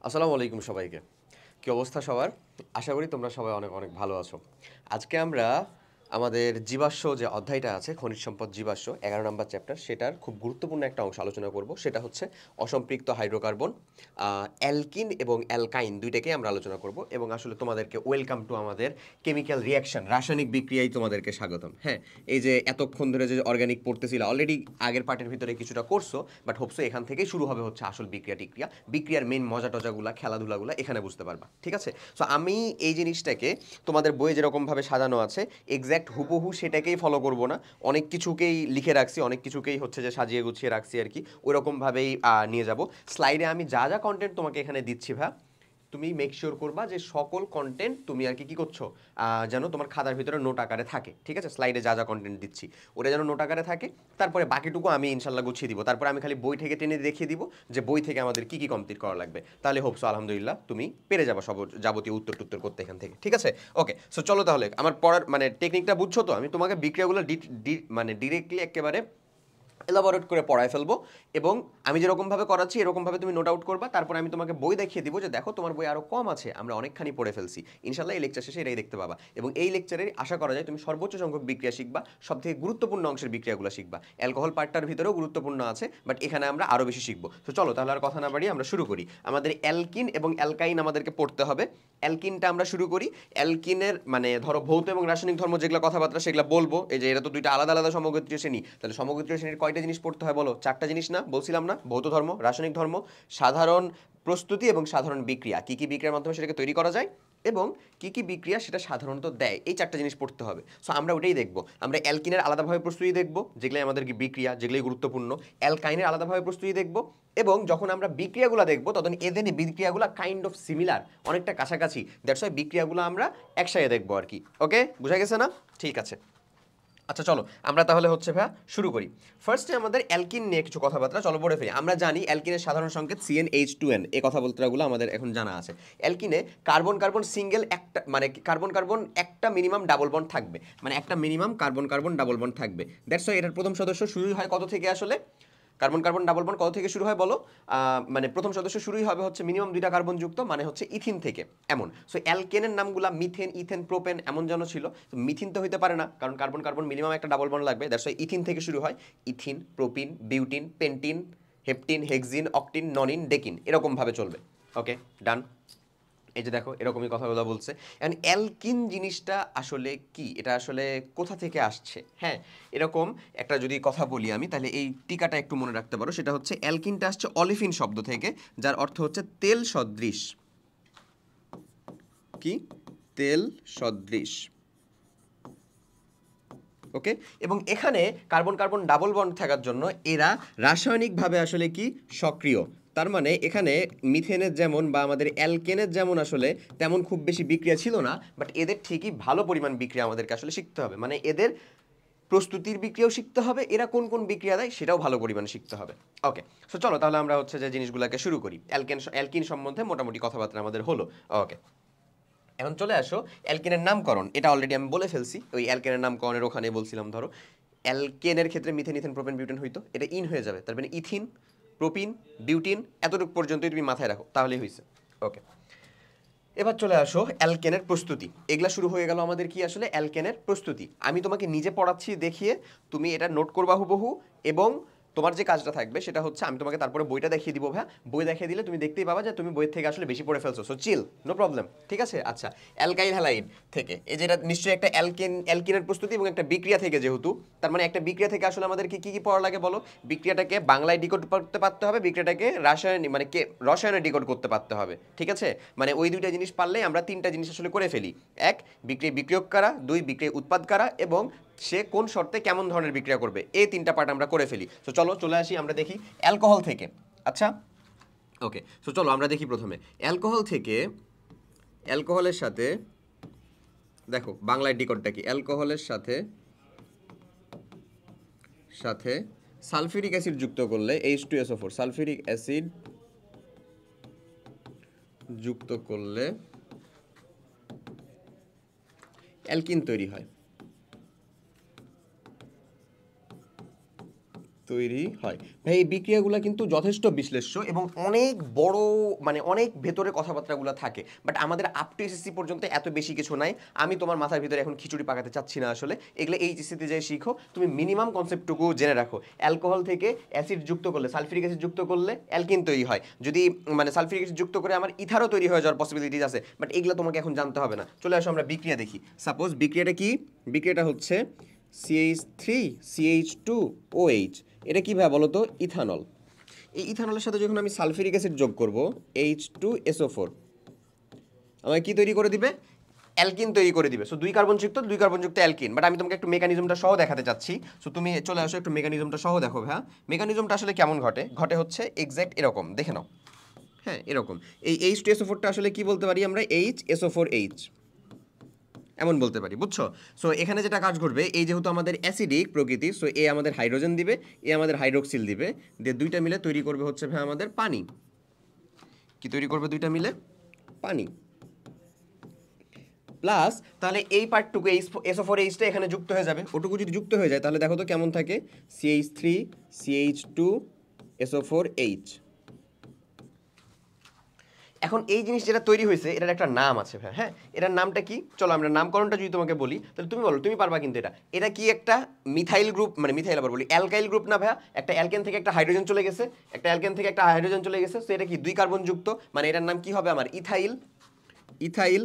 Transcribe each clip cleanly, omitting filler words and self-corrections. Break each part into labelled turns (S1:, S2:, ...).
S1: আসসালামু আলাইকুম সবাইকে। কি অবস্থা সবার? আশা করি তোমরা সবাই অনেক অনেক ভালো আছো। আজকে আমরা আমাদের জীবাশ্ম যে অধ্যায়টা আছে খনিজ সম্পদ জীবাশ্ম 11 নম্বর চ্যাপ্টার সেটার খুব গুরুত্বপূর্ণ একটা অংশ আলোচনা করব। সেটা হচ্ছে অসম্পৃক্ত হাইড্রোকার্বন, অ্যালকিন এবং অ্যালকাইন দুইটাকেই আমরা আলোচনা করব এবং আসলে তোমাদেরকে ওয়েলকাম টু আমাদের কেমিক্যাল রিঅ্যাকশন রাসায়নিক বিক্রিয়ায় তোমাদেরকে স্বাগতম। হ্যাঁ, এই যে এতক্ষণ ধরে যে অর্গানিক পড়তেছিল অলরেডি আগের পার্টের ভিতরে কিছুটা করছো, বাট হোপসো এখান থেকেই শুরু হবে হচ্ছে আসল বিক্রিয়া টিক্রিয়া, বিক্রিয়ার মেন মজা টজাগুলা খেলাধুলাগুলা এখানে বুঝতে পারবা। ঠিক আছে? সো আমি এই জিনিসটাকে তোমাদের বইয়ে যেরকমভাবে সাজানো আছে এক্স্যাক্ট হুবহু সেটাকেই ফলো করব না, অনেক কিছুকেই লিখে রাখছি, অনেক কিছুকেই হচ্ছে যে সাজিয়ে গুছিয়ে রাখছি আর কি, ওইরকমভাবেই নিয়ে যাব। স্লাইডে আমি যা যা কন্টেন্ট তোমাকে এখানে দিচ্ছি তুমি মেক শিওর করবা যে সকল কন্টেন্ট তুমি আর কি কি করছো, যেন তোমার খাতার ভিতরে নোট আকারে থাকে। ঠিক আছে? স্লাইডে যা যা কন্টেন্ট দিচ্ছি ওটা যেন নোট আকারে থাকে। তারপরে বাকিটুকু আমি ইনশাল্লাহ গুছিয়ে দিব। তারপরে আমি খালি বই থেকে টেনে দেখিয়ে দিব যে বই থেকে আমাদের কি কি কমপ্লিট করা লাগবে। তাহলে হোপসো আলহামদুলিল্লাহ তুমি পেরে যাবা সব যাবতীয় উত্তর টুত্তর করতে এখান থেকে। ঠিক আছে? ওকে, সো চলো তাহলে আমার পড়ার মানে টেকনিকটা বুঝছো তো? আমি তোমাকে বিক্রিয়াগুলো মানে ডিরেক্টলি একেবারে এলাবোরেট করে পড়ায় ফেলবো এবং আমি যেরকমভাবে করাচ্ছি এরকমভাবে তুমি নোট আউট করবা। তারপর আমি তোমাকে বই দেখিয়ে দিব যে দেখো তোমার বই আরও কম আছে, আমরা অনেকখানি পড়ে ফেলছি। ইনশাল্লাহ এই লেকচার শেষে এটাই দেখতে পাবা এবং এই লেকচারে আশা করা যায় তুমি সর্বোচ্চ সংখ্যক বিক্রিয়া শিখবা, সবথেকে গুরুত্বপূর্ণ অংশের বিক্রিয়াগুলো শিখবা। অ্যালকোহল পার্টটার ভিতরেও গুরুত্বপূর্ণ আছে, বাট এখানে আমরা আরও বেশি শিখবো। তো চলো তাহলে আর কথা না বাড়িয়ে আমরা শুরু করি। আমাদের অ্যালকিন এবং অ্যালকাইন আমাদেরকে পড়তে হবে। অ্যালকিনটা আমরা শুরু করি। অ্যালকিনের মানে ধরো ভৌত এবং রাসায়নিক ধর্ম যেগুলো কথাবার্তা সেগুলো বলবো। এই যে এরা তো দুইটা আলাদা আলাদা সমগোত্রীয় শ্রেণী, তাহলে সমগোত্রীয় শ্রেণীর কয়টা জিনিস পড়তে হয় বলো? চারটা জিনিস না বলছিলাম না? ভৌত ধর্ম, রাসায়নিক ধর্ম, সাধারণ প্রস্তুতি এবং সাধারণ বিক্রিয়া, কি কি বিক্রিয়ার মাধ্যমে সেটাকে তৈরি করা যায় এবং কি কি বিক্রিয়া সেটা সাধারণত দেয়, এই চারটা জিনিস পড়তে হবে। সো আমরা ওটাই দেখবো। আমরা অ্যালকিনের আলাদাভাবে প্রস্তুতি দেখবো, যেগুলো আমাদের বিক্রিয়া, যেগুলোই গুরুত্বপূর্ণ। অ্যালকাইনের আলাদাভাবে প্রস্তুতি দেখবো এবং যখন আমরা বিক্রিয়াগুলো দেখবো তখন এদের বিক্রিয়াগুলো কাইন্ড অফ সিমিলার, অনেকটা কাছাকাছি। দ্যাটস ওয়াই বিক্রিয়াগুলো আমরা একসাথে দেখবো আর কি। ওকে, বুঝা গেছে না? ঠিক আছে। আচ্ছা চলো আমরা তাহলে হচ্ছে ভাইয়া শুরু করি। ফার্স্টে আমাদের অ্যালকিন নিয়ে কিছু কথাবার্তা চলো পড়ে ফেলি। আমরা জানি অ্যালকিনের সাধারণ সংকেত CnH2n, এই কথাবার্তাগুলো আমাদের এখন জানা আছে। অ্যালকিনে কার্বন কার্বন সিঙ্গেল একটা মানে কার্বন কার্বন একটা মিনিমাম ডাবল বন্ড থাকবে, মানে একটা minimum carbon carbon double bond থাকবে। দ্যাটস ওয়াই এটার প্রথম সদস্য শুরুই হয় কত থেকে আসলে? কার্বন কার্বন ডাবল বন্ড কত থেকে শুরু হয় বলো? মানে প্রথম সদস্য শুরুই হবে হচ্ছে মিনিমাম দুইটা কার্বন যুক্ত, মানে হচ্ছে ইথিন থেকে। এমন সো অ্যালকেনের নামগুলো মিথেন, ইথেন, প্রোপেন এমন যেন ছিল। তো মিথিন তো হইতে পারে না, কারণ কার্বন কার্বন মিনিমাম একটা ডাবল বন্ড লাগবে। দ্যাটস ওয়াই ইথিন থেকে শুরু হয়। Ethene, propene, butene, pentene, heptene, hexene, octene, nonene, decene, এরকমভাবে চলবে। ওকে, ডান। এই যে দেখো এরকমই কথাগুলো বলছে। এখন অ্যালকিন জিনিসটা আসলে কি, এটা আসলে কোথা থেকে আসছে? হ্যাঁ, এরকম একটা যদি কথা বলি আমি, তাহলে এই টিকাটা একটু মনে রাখতে পারো। সেটা হচ্ছে অ্যালকিনটা আসছে অলিফিন শব্দ থেকে, যার অর্থ হচ্ছে তেল সদৃশ। কি? তেল সদৃশ। ওকে, এবং এখানে কার্বন কার্বন ডাবল বন্ড থাকার জন্য এরা রাসায়নিকভাবে আসলে কি সক্রিয়। তার মানে এখানে মিথেনের যেমন বা আমাদের অ্যালকেনের যেমন আসলে তেমন খুব বেশি বিক্রিয়া ছিল না, বাট এদের ঠিকই ভালো পরিমাণ বিক্রিয়া আমাদেরকে আসলে শিখতে হবে। মানে এদের প্রস্তুতির বিক্রিয়াও শিখতে হবে, এরা কোন কোন বিক্রিয়া দেয় সেটাও ভালো পরিমাণে শিখতে হবে। ওকে, সো চলো তাহলে আমরা হচ্ছে যে জিনিসগুলোকে শুরু করি। অ্যালকিন সম্বন্ধে মোটামুটি কথাবার্তা আমাদের হলো। ওকে, এখন চলে আসো অ্যালকেনের নামকরণ। এটা অলরেডি আমি বলে ফেলছি, ওই অ্যালকেনের নামকরণের ওখানে বলছিলাম। ধরো অ্যালকেনের ক্ষেত্রে মিথেন, ইথেন, প্রোপেন, বিউটেন হইতো, এটা ইন হয়ে যাবে। তার মানে ইথিন, প্রোপিন, বিউটিন এতটুকু পর্যন্তই তুমি মাথায় রাখো, তাহলেই হয়েছে। ওকে, এবার চলে আসো অ্যালকেনের প্রস্তুতি। এগুলা শুরু হয়ে গেল আমাদের কি আসলে অ্যালকেনের প্রস্তুতি। আমি তোমাকে নিজে পড়াচ্ছি দেখিয়ে তুমি এটা নোট করবা হুবহু, এবং তোমার যে কাজটা থাকবে সেটা হচ্ছে আমি তোমাকে তারপরে বইটা দেখিয়ে দিব। ভাই বই দেখিয়ে দিলে তুমি দেখতেই পাবা যে তুমি বইয়ের থেকে আসলে বেশি পড়ে ফেলছো। সো চিল, নো প্রবলেম। ঠিক আছে? আচ্ছা, অ্যালকাইল হ্যালাইড থেকে, এই যেটা নিশ্চয়ই একটা অ্যালকিনের প্রস্তুতি এবং একটা বিক্রিয়া থেকে, যেহেতু তার মানে একটা বিক্রিয়া থেকে আসলে আমাদের কি কি পড়া লাগে বলো? বিক্রিয়াটাকে বাংলায় ডিকোড করতে পারতে হবে, বিক্রিয়াটাকে রাসায়নিক মানে রসায়নে ডিকোড করতে পারতে হবে। ঠিক আছে? মানে ওই দুইটা জিনিস পারলে আমরা তিনটা জিনিস আসলে করে ফেলি। এক, বিক্রিয়া বিক্রিয়ক কারা; দুই, বিক্রিয়া উৎপাদ কারা; এবং সে কোন শর্তে কেমন ধরনের বিক্রিয়া করবে, এই তিনটা পার্ট আমরা করে ফেলি। তো চলো চলে আসি আমরা দেখি অ্যালকোহল থেকে। আচ্ছা, ওকে, সো চলো আমরা দেখি প্রথমে অ্যালকোহল থেকে। অ্যালকোহলের সাথে দেখো বাংলায় ডিকোডটা কি? অ্যালকোহলের সাথে সাথে সালফিউরিক অ্যাসিড যুক্ত করলে H2SO4, সালফিউরিক অ্যাসিড যুক্ত করলে অ্যালকিন তৈরি হয়। তৈরি হয়। ভাই এই বিক্রিয়াগুলো কিন্তু যথেষ্ট বিশ্লেষ্য এবং অনেক বড়, মানে অনেক ভেতরে কথাবার্তাগুলো থাকে, বাট আমাদের আপ টু এসএসসি পর্যন্ত এত বেশি কিছু নাই। আমি তোমার মাথার ভিতরে এখন খিচুড়ি পাকাতে চাচ্ছি না আসলে, এগুলো এইচএসসিতে যাই শিখো। তুমি মিনিমাম কনসেপ্টটুকু জেনে রাখো। অ্যালকোহল থেকে অ্যাসিড যুক্ত করলে, সালফিউরিক অ্যাসিড যুক্ত করলে অ্যালকিন তৈরি হয়। যদি মানে সালফিউরিক অ্যাসিড যুক্ত করে আমার ইথারও তৈরি হয়ে যাওয়ার পসিবিলিটিস আছে, বাট এগুলো তোমাকে এখন জানতে হবে না। চলে আসো আমরা বিক্রিয়া দেখি। সাপোজ বিক্রিয়াটা কি? বিক্রিয়াটা হচ্ছে CH3CH2OH। এটা কী ভাবে বলো তো? ইথানল। এই ইথানলের সাথে যখন আমি সালফিউরিক অ্যাসিড যোগ করব H2SO4, আমাকে কি তৈরি করে দিবে? অ্যালকিন তৈরি করে দিবে। সো 2 কার্বনযুক্ত 2 কার্বনযুক্ত অ্যালকিন। বাট আমি তোমাকে একটু মেকানিজমটা সহ দেখাতে চাচ্ছি। সো তুমি চলে আসো, একটু মেকানিজমটা সহ দেখো। হ্যাঁ, মেকানিজমটা আসলে কেমন ঘটে হচ্ছে এক্স্যাক্ট এরকম, দেখে নাও। হ্যাঁ, এরকম। এই H2SO4টা আসলে কি বলতে পারি আমরা? HSO4H এমন বলতে পারি, বুঝছো? সো এখানে যেটা কাজ করবে, এই যেহেতু আমাদের অ্যাসিডিক প্রকৃতি, সো এ আমাদের হাইড্রোজেন দিবে, এ আমাদের হাইড্রোক্সিল দিবে, দিয়ে দুইটা মিলে তৈরি করবে হচ্ছে ভাই আমাদের পানি। কি তৈরি করবে দুইটা মিলে? পানি। প্লাস তাহলে এই পার্টটুকু SO4H টা এখানে যুক্ত হয়ে যাবে। ওটুকু যদি যুক্ত হয়ে যায় তাহলে দেখো তো কেমন থাকে? CH3CH2SO4H। এখন এই জিনিস যেটা তৈরি হয়েছে এটার একটা নাম আছে ভাই। হ্যাঁ, এটার নামটা কি? চলো আমরা নামকরণটা যদি তোমাকে বলি তাহলে তুমি বলো, তুমি পারবা কিন্তু। এটা কি একটা মিথাইল গ্রুপ, মানে মিথাইল আবার বলি অ্যালকাইল গ্রুপ না ভাইয়া? একটা অ্যালকেন থেকে একটা হাইড্রোজেন চলে গেছে, একটা অ্যালকেন থেকে একটা হাইড্রোজেন চলে গেছে। সো এটা কি 2 কার্বন যুক্ত, মানে এটার নাম কি হবে আমার? ইথাইল। Ethyl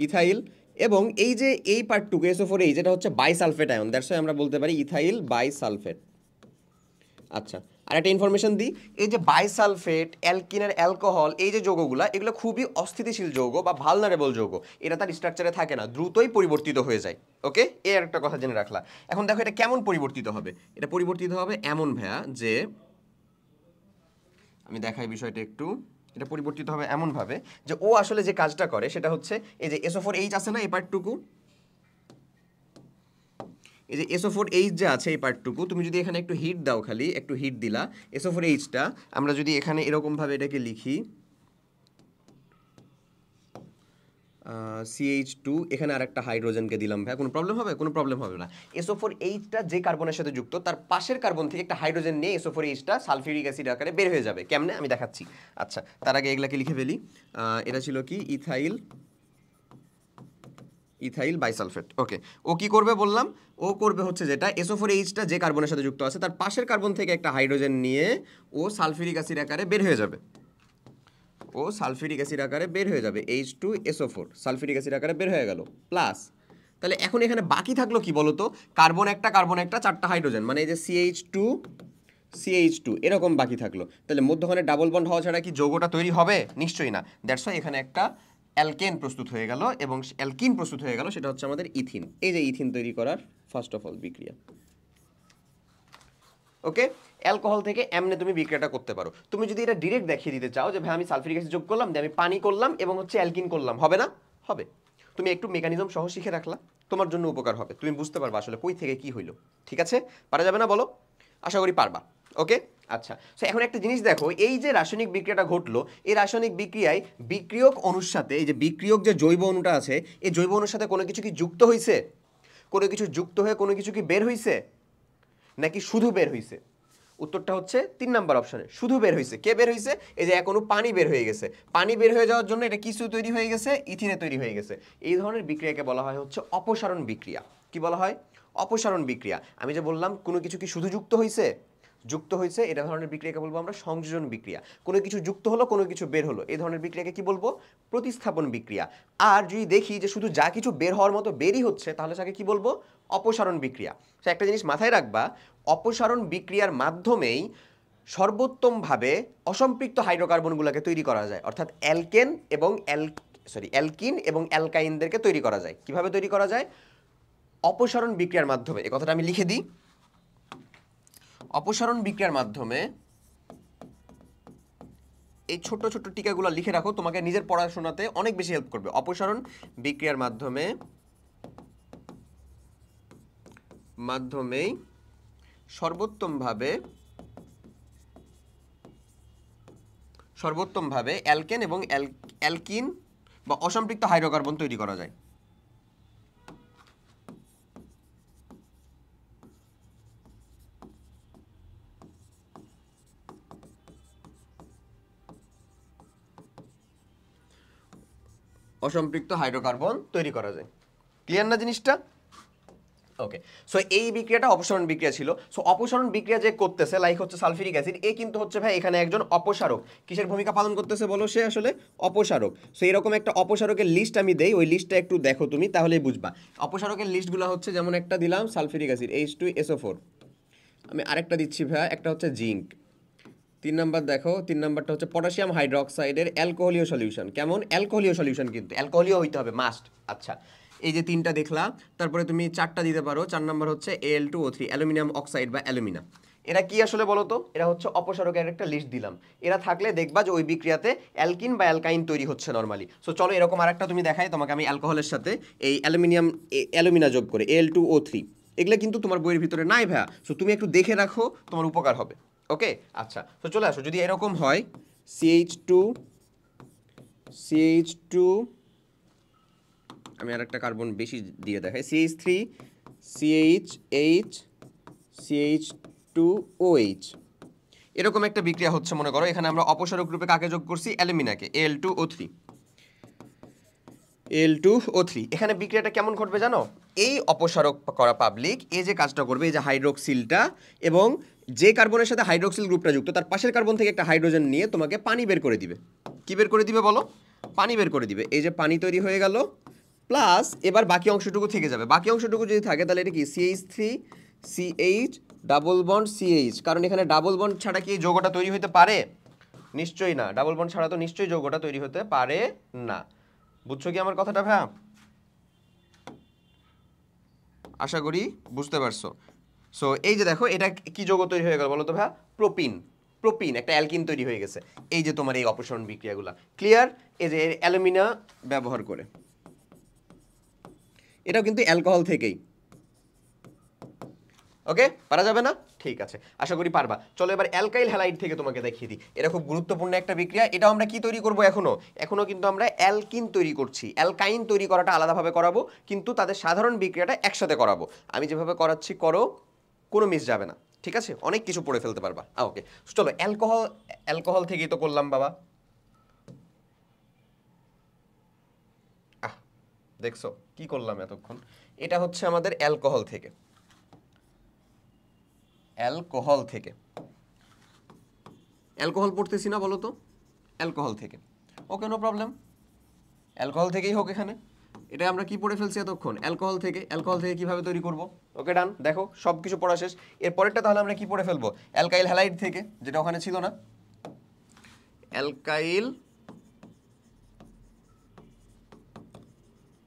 S1: ethyl. এবং এই যে এই পার্টটুকু SO4H, এটা হচ্ছে বাইসালফেট আয়ন, দ্যাটস ওয়াই আমরা বলতে পারি ইথাইল বাইসালফেট। আচ্ছা, আর একটা ইনফরমেশন দিই, এই যে বাইসালফেট, অ্যালকিন আর অ্যালকোহল, এই যে যৌগগুলো, এগুলো খুবই অস্থিতিশীল যৌগ বা ভালনারেবল যৌগ। এটা তার স্ট্রাকচারে থাকে না, দ্রুতই পরিবর্তিত হয়ে যায়। ওকে, এর একটা কথা জেনে রাখলা। এখন দেখো এটা কেমন পরিবর্তিত হবে। এটা পরিবর্তিত হবে এমন ভাইয়া, যে আমি দেখাই বিষয়টা একটু। এটা পরিবর্তিত হবে এমনভাবে যে ও আসলে যে কাজটা করে সেটা হচ্ছে, এই যে SO4H আছে না এই পার্টটুকু, এই যে SO4H যে আছে এই পার্টটুকু, তুমি যদি এখানে একটু হিট দাও, খালি একটু হিট দিলা, SO4H টা আমরা যদি এখানে এরকমভাবে এটাকে লিখি CH2, এখানে আর একটা হাইড্রোজেনকে দিলাম ভাই, কোনো প্রবলেম হবে? কোনো প্রবলেম হবে না। SO4H টা যে কার্বনের সাথে যুক্ত, তার পাশের কার্বন থেকে একটা হাইড্রোজেন নিয়ে SO4H টা সালফিউরিক অ্যাসিড আকারে বের হয়ে যাবে। কেমনে আমি দেখাচ্ছি। আচ্ছা, তার আগে এগুলাকে লিখে ফেলি। এটা ছিল কি? Ethyl bisulphate. ওকে, ও কি করবে বললাম? ও করবে হচ্ছে যেটা, SO4H টা যে কার্বনের সাথে যুক্ত আছে তার পাশের কার্বন থেকে একটা হাইড্রোজেন নিয়ে ও সালফিউরিক অ্যাসিড আকারে বের হয়ে যাবে। ও সালফিউরিক অ্যাসিড আকারে বের হয়ে যাবে, H2SO4 সালফিউরিক অ্যাসিড আকারে বের হয়ে গেল। প্লাস তাহলে এখন এখানে বাকি থাকলো কি বলতো? কার্বন একটা, চারটা হাইড্রোজেন, মানে এই যে CH2 এরকম বাকি থাকলো। তাহলে মধ্যখানে ডাবল বন্ড হওয়া ছাড়া কি যৌগটা তৈরি হবে? নিশ্চয়ই না। দ্যাটস ওয়াই এখানে একটা অ্যালকেন প্রস্তুত হয়ে গেল, এবং অ্যালকিন প্রস্তুত হয়ে গেল, সেটা হচ্ছে আমাদের ইথিন। এই যে ইথিন তৈরি করার ফার্স্ট অফ অল বিক্রিয়া। ওকে, অ্যালকোহল থেকে এমনি তুমি বিক্রিয়াটা করতে পারো। তুমি যদি এটা ডিরেক্ট দেখিয়ে দিতে চাও যে ভাই আমি সালফিউরিক অ্যাসিড যোগ করলাম, দিয়ে আমি পানি করলাম এবং হচ্ছে অ্যালকিন করলাম, হবে না? হবে। তুমি একটু মেকানিজম সহ শিখে রাখলা, তোমার জন্য উপকার হবে। তুমি বুঝতে পারবা আসলে কই থেকে কি হইলো। ঠিক আছে, পারা যাবে না বলো? আশা করি পারবা। ওকে, আচ্ছা। সো এখন একটা জিনিস দেখো, এই যে রাসায়নিক বিক্রিয়াটা ঘটলো, এই রাসায়নিক বিক্রিয়ায় বিক্রিয়ক অণুর সাথে, এই যে বিক্রিয়ক যে জৈব অণুটা আছে, এই জৈব অণুর সাথে কোনো কিছু কি যুক্ত হয়েছে? কোনো কিছু যুক্ত হয়ে কোনো কিছু কি বের হয়েছে, নাকি শুধু বের হয়েছে? উত্তরটা হচ্ছে 3 নাম্বার অপশনে, শুধু বের হয়েছে। কে বের হয়েছে? এই যে এখনো পানি বের হয়ে গেছে। পানি বের হয়ে যাওয়ার জন্য এটা কিছু তৈরি হয়ে গেছে, ইথিনে তৈরি হয়ে গেছে। এই ধরনের বিক্রিয়াকে বলা হয় হচ্ছে অপসারণ বিক্রিয়া। কি বলা হয়? অপসারণ বিক্রিয়া। আমি যে বললাম কোনো কিছু কি শুধু যুক্ত হয়েছে, এটা ধরনের বিক্রিয়াকে বলবো আমরা সংযোজন বিক্রিয়া। কোনো কিছু যুক্ত হলো, কোনো কিছু বের হলো, এই ধরনের বিক্রিয়াকে কি বলবো? প্রতিস্থাপন বিক্রিয়া। আর যদি দেখি যে শুধু যা কিছু বের হওয়ার মতো বেরই হচ্ছে, তাহলে তাকে কি বলবো? অপসারণ বিক্রিয়া। তো একটা জিনিস মাথায় রাখবা, অপসারণ বিক্রিয়ার মাধ্যমেই সর্বোত্তমভাবে অসম্পৃক্ত হাইড্রোকার্বনগুলোকে তৈরি করা যায়, অর্থাৎ অ্যালকিন এবং অ্যালকাইনদেরকে তৈরি করা যায়। কিভাবে তৈরি করা যায়? অপসারণ বিক্রিয়ার মাধ্যমে। এই কথাটা আমি লিখে দিই, অপসারণ বিক্রিয়ার মাধ্যমে। এই ছোট্ট ছোট্ট টিকাগুলো লিখে রাখো, তোমাকে নিজের পড়াশোনাতে অনেক বেশি হেল্প করবে। অপসারণ বিক্রিয়ার মাধ্যমেই সর্বোত্তমভাবে অ্যালকেন এবং অ্যালকিন বা অসম্পৃক্ত হাইড্রোকার্বন তৈরি করা যায়। অসম্পৃক্ত হাইড্রোকার্বন তৈরি করা যায়। ক্লিয়ার না জিনিসটা? ওকে, সো এই বিক্রিয়াটা অপসারণ বিক্রিয়া ছিল। সো অপসারণ বিক্রিয়া যে করতেছে লাইক হচ্ছে সালফিউরিক অ্যাসিড, এ কিন্তু হচ্ছে ভাই এখানে একজন অপসারক। কিসের ভূমিকা পালন করতেছে বলো? সে আসলে অপসারক। সো এরকম একটা অপসারকের লিস্ট আমি দেই, ওই লিস্টটা একটু দেখো তুমি, তাহলেই বুঝবা। অপসারকের লিস্টগুলো হচ্ছে, যেমন একটা দিলাম সালফিউরিক অ্যাসিড H2SO4, আমি আরেকটা দিচ্ছি ভাই, একটা হচ্ছে জিঙ্ক। 3 নাম্বার দেখো, 3 নাম্বারটা হচ্ছে পটাশিয়াম হাইড্রোক্সাইডের অ্যালকোহলীয় সলিউশন। কেমন? অ্যালকোহলীয় সলিউশন, কিন্তু অ্যালকোহলীয় হইতে হবে, মাস্ট। আচ্ছা, এই যে 3টা দেখলা, তারপরে তুমি 4টা দিতে পারো। 4 নাম্বার হচ্ছে Al2O3, অ্যালুমিনিয়াম অক্সাইড বা অ্যালুমিনা। এরা কি আসলে বলো তো? এরা হচ্ছে অপসারকের একটা লিস্ট দিলাম। এরা থাকলে দেখবা যে ওই বিক্রিয়াতে অ্যালকিন বা অ্যালকাইন তৈরি হচ্ছে নরমালি। সো চলো এরকম আরেকটা তুমি দেখাই তোমাকে আমি, অ্যালকোহলের সাথে এই অ্যালুমিনা যোগ করে Al2O3। এগুলো কিন্তু তোমার বইয়ের ভিতরে নাই ভাইয়া, সো তুমি একটু দেখে রাখো, তোমার উপকার হবে। ওকে, আচ্ছা, তো চলে আসো। যদি এরকম হয় CH2, আমি আর একটা কার্বন বেশি দিয়ে দেখাই, CH3, CH, CH2OH, এরকম একটা বিক্রিয়া হচ্ছে মনে করো। এখানে আমরা অপসারক রূপে কাকে যোগ করছি? অ্যালুমিনাকে, Al2O3। এখানে বিক্রিয়াটা কেমন ঘটবে জানো? এই অপসারক করা পাবলিক এই যে কাজটা করবে, এই যে হাইড্রোক্সিলটা, এবং যে কার্বনের সাথে হাইড্রোক্সিল গ্রুপটা যুক্ত তার পাশের কার্বন থেকে একটা হাইড্রোজেন নিয়ে তোমাকে পানি বের করে দিবে। কি বের করে দিবে বলো? পানি বের করে দিবে। এই যে পানি তৈরি হয়ে গেল, প্লাস এবার বাকি অংশটুকু থেকে যাবে। বাকি অংশটুকু যদি থাকে তাহলে এটা কি CH3, CH double bond CH, কারণ এখানে ডাবল বন্ড ছাড়া কি এই যৌগটা তৈরি হতে পারে? নিশ্চয়ই না। ডাবল বন্ড ছাড়া তো নিশ্চয়ই যৌগটা তৈরি হতে পারে না। বুঝছো কি আমার কথাটা ভাইয়া? আশা করি বুঝতে পারছো। সো এই যে দেখো, এটা কি যৌগ তৈরি হয়ে গেল বলো তো ভাইয়া? প্রোপিন একটা অ্যালকিন তৈরি হয়ে গেছে। এই যে তোমার এই অপসারণ বিক্রিয়াগুলো ক্লিয়ার। এই যে অ্যালুমিনা ব্যবহার করে, এটাও কিন্তু অ্যালকোহল থেকেই। ওকে, পারা যাবে না? ঠিক আছে, আশা করি পারবা। চলো এবার অ্যালকাইল হ্যালাইড থেকে তোমাকে দেখিয়ে দিই। এটা খুব গুরুত্বপূর্ণ একটা বিক্রিয়া। এটাও আমরা কি তৈরি করব? এখনো কিন্তু আমরা অ্যালকিন তৈরি করছি। অ্যালকাইন তৈরি করাটা আলাদাভাবে করাবো, কিন্তু তাদের সাধারণ বিক্রিয়াটা একসাথে করাবো। আমি যেভাবে করাচ্ছি করো, কোনো মিস যাবে না। ঠিক আছে, অনেক কিছু পড়ে ফেলতে পারবা। ওকে, চলো অ্যালকোহল থেকেই তো করলাম বাবা। দেখছো কি করলাম এতক্ষণ? এটা হচ্ছে আমাদের অ্যালকোহল থেকে। অ্যালকোহল পড়তেছি না বলো তো? অ্যালকোহল থেকে। ওকে, নো প্রবলেম, অ্যালকোহল থেকেই হোক। এখানে এটা আমরা কি পড়ে ফেলছি এতক্ষণ? অ্যালকোহল থেকে কিভাবে তৈরি করব। ওকে, ডান। দেখো সব কিছু পড়া শেষ। এরপরেরটা তাহলে আমরা কি পড়ে ফেলবো? অ্যালকাইল হ্যালাইড থেকে, যেটা ওখানে ছিল না। অ্যালকাইল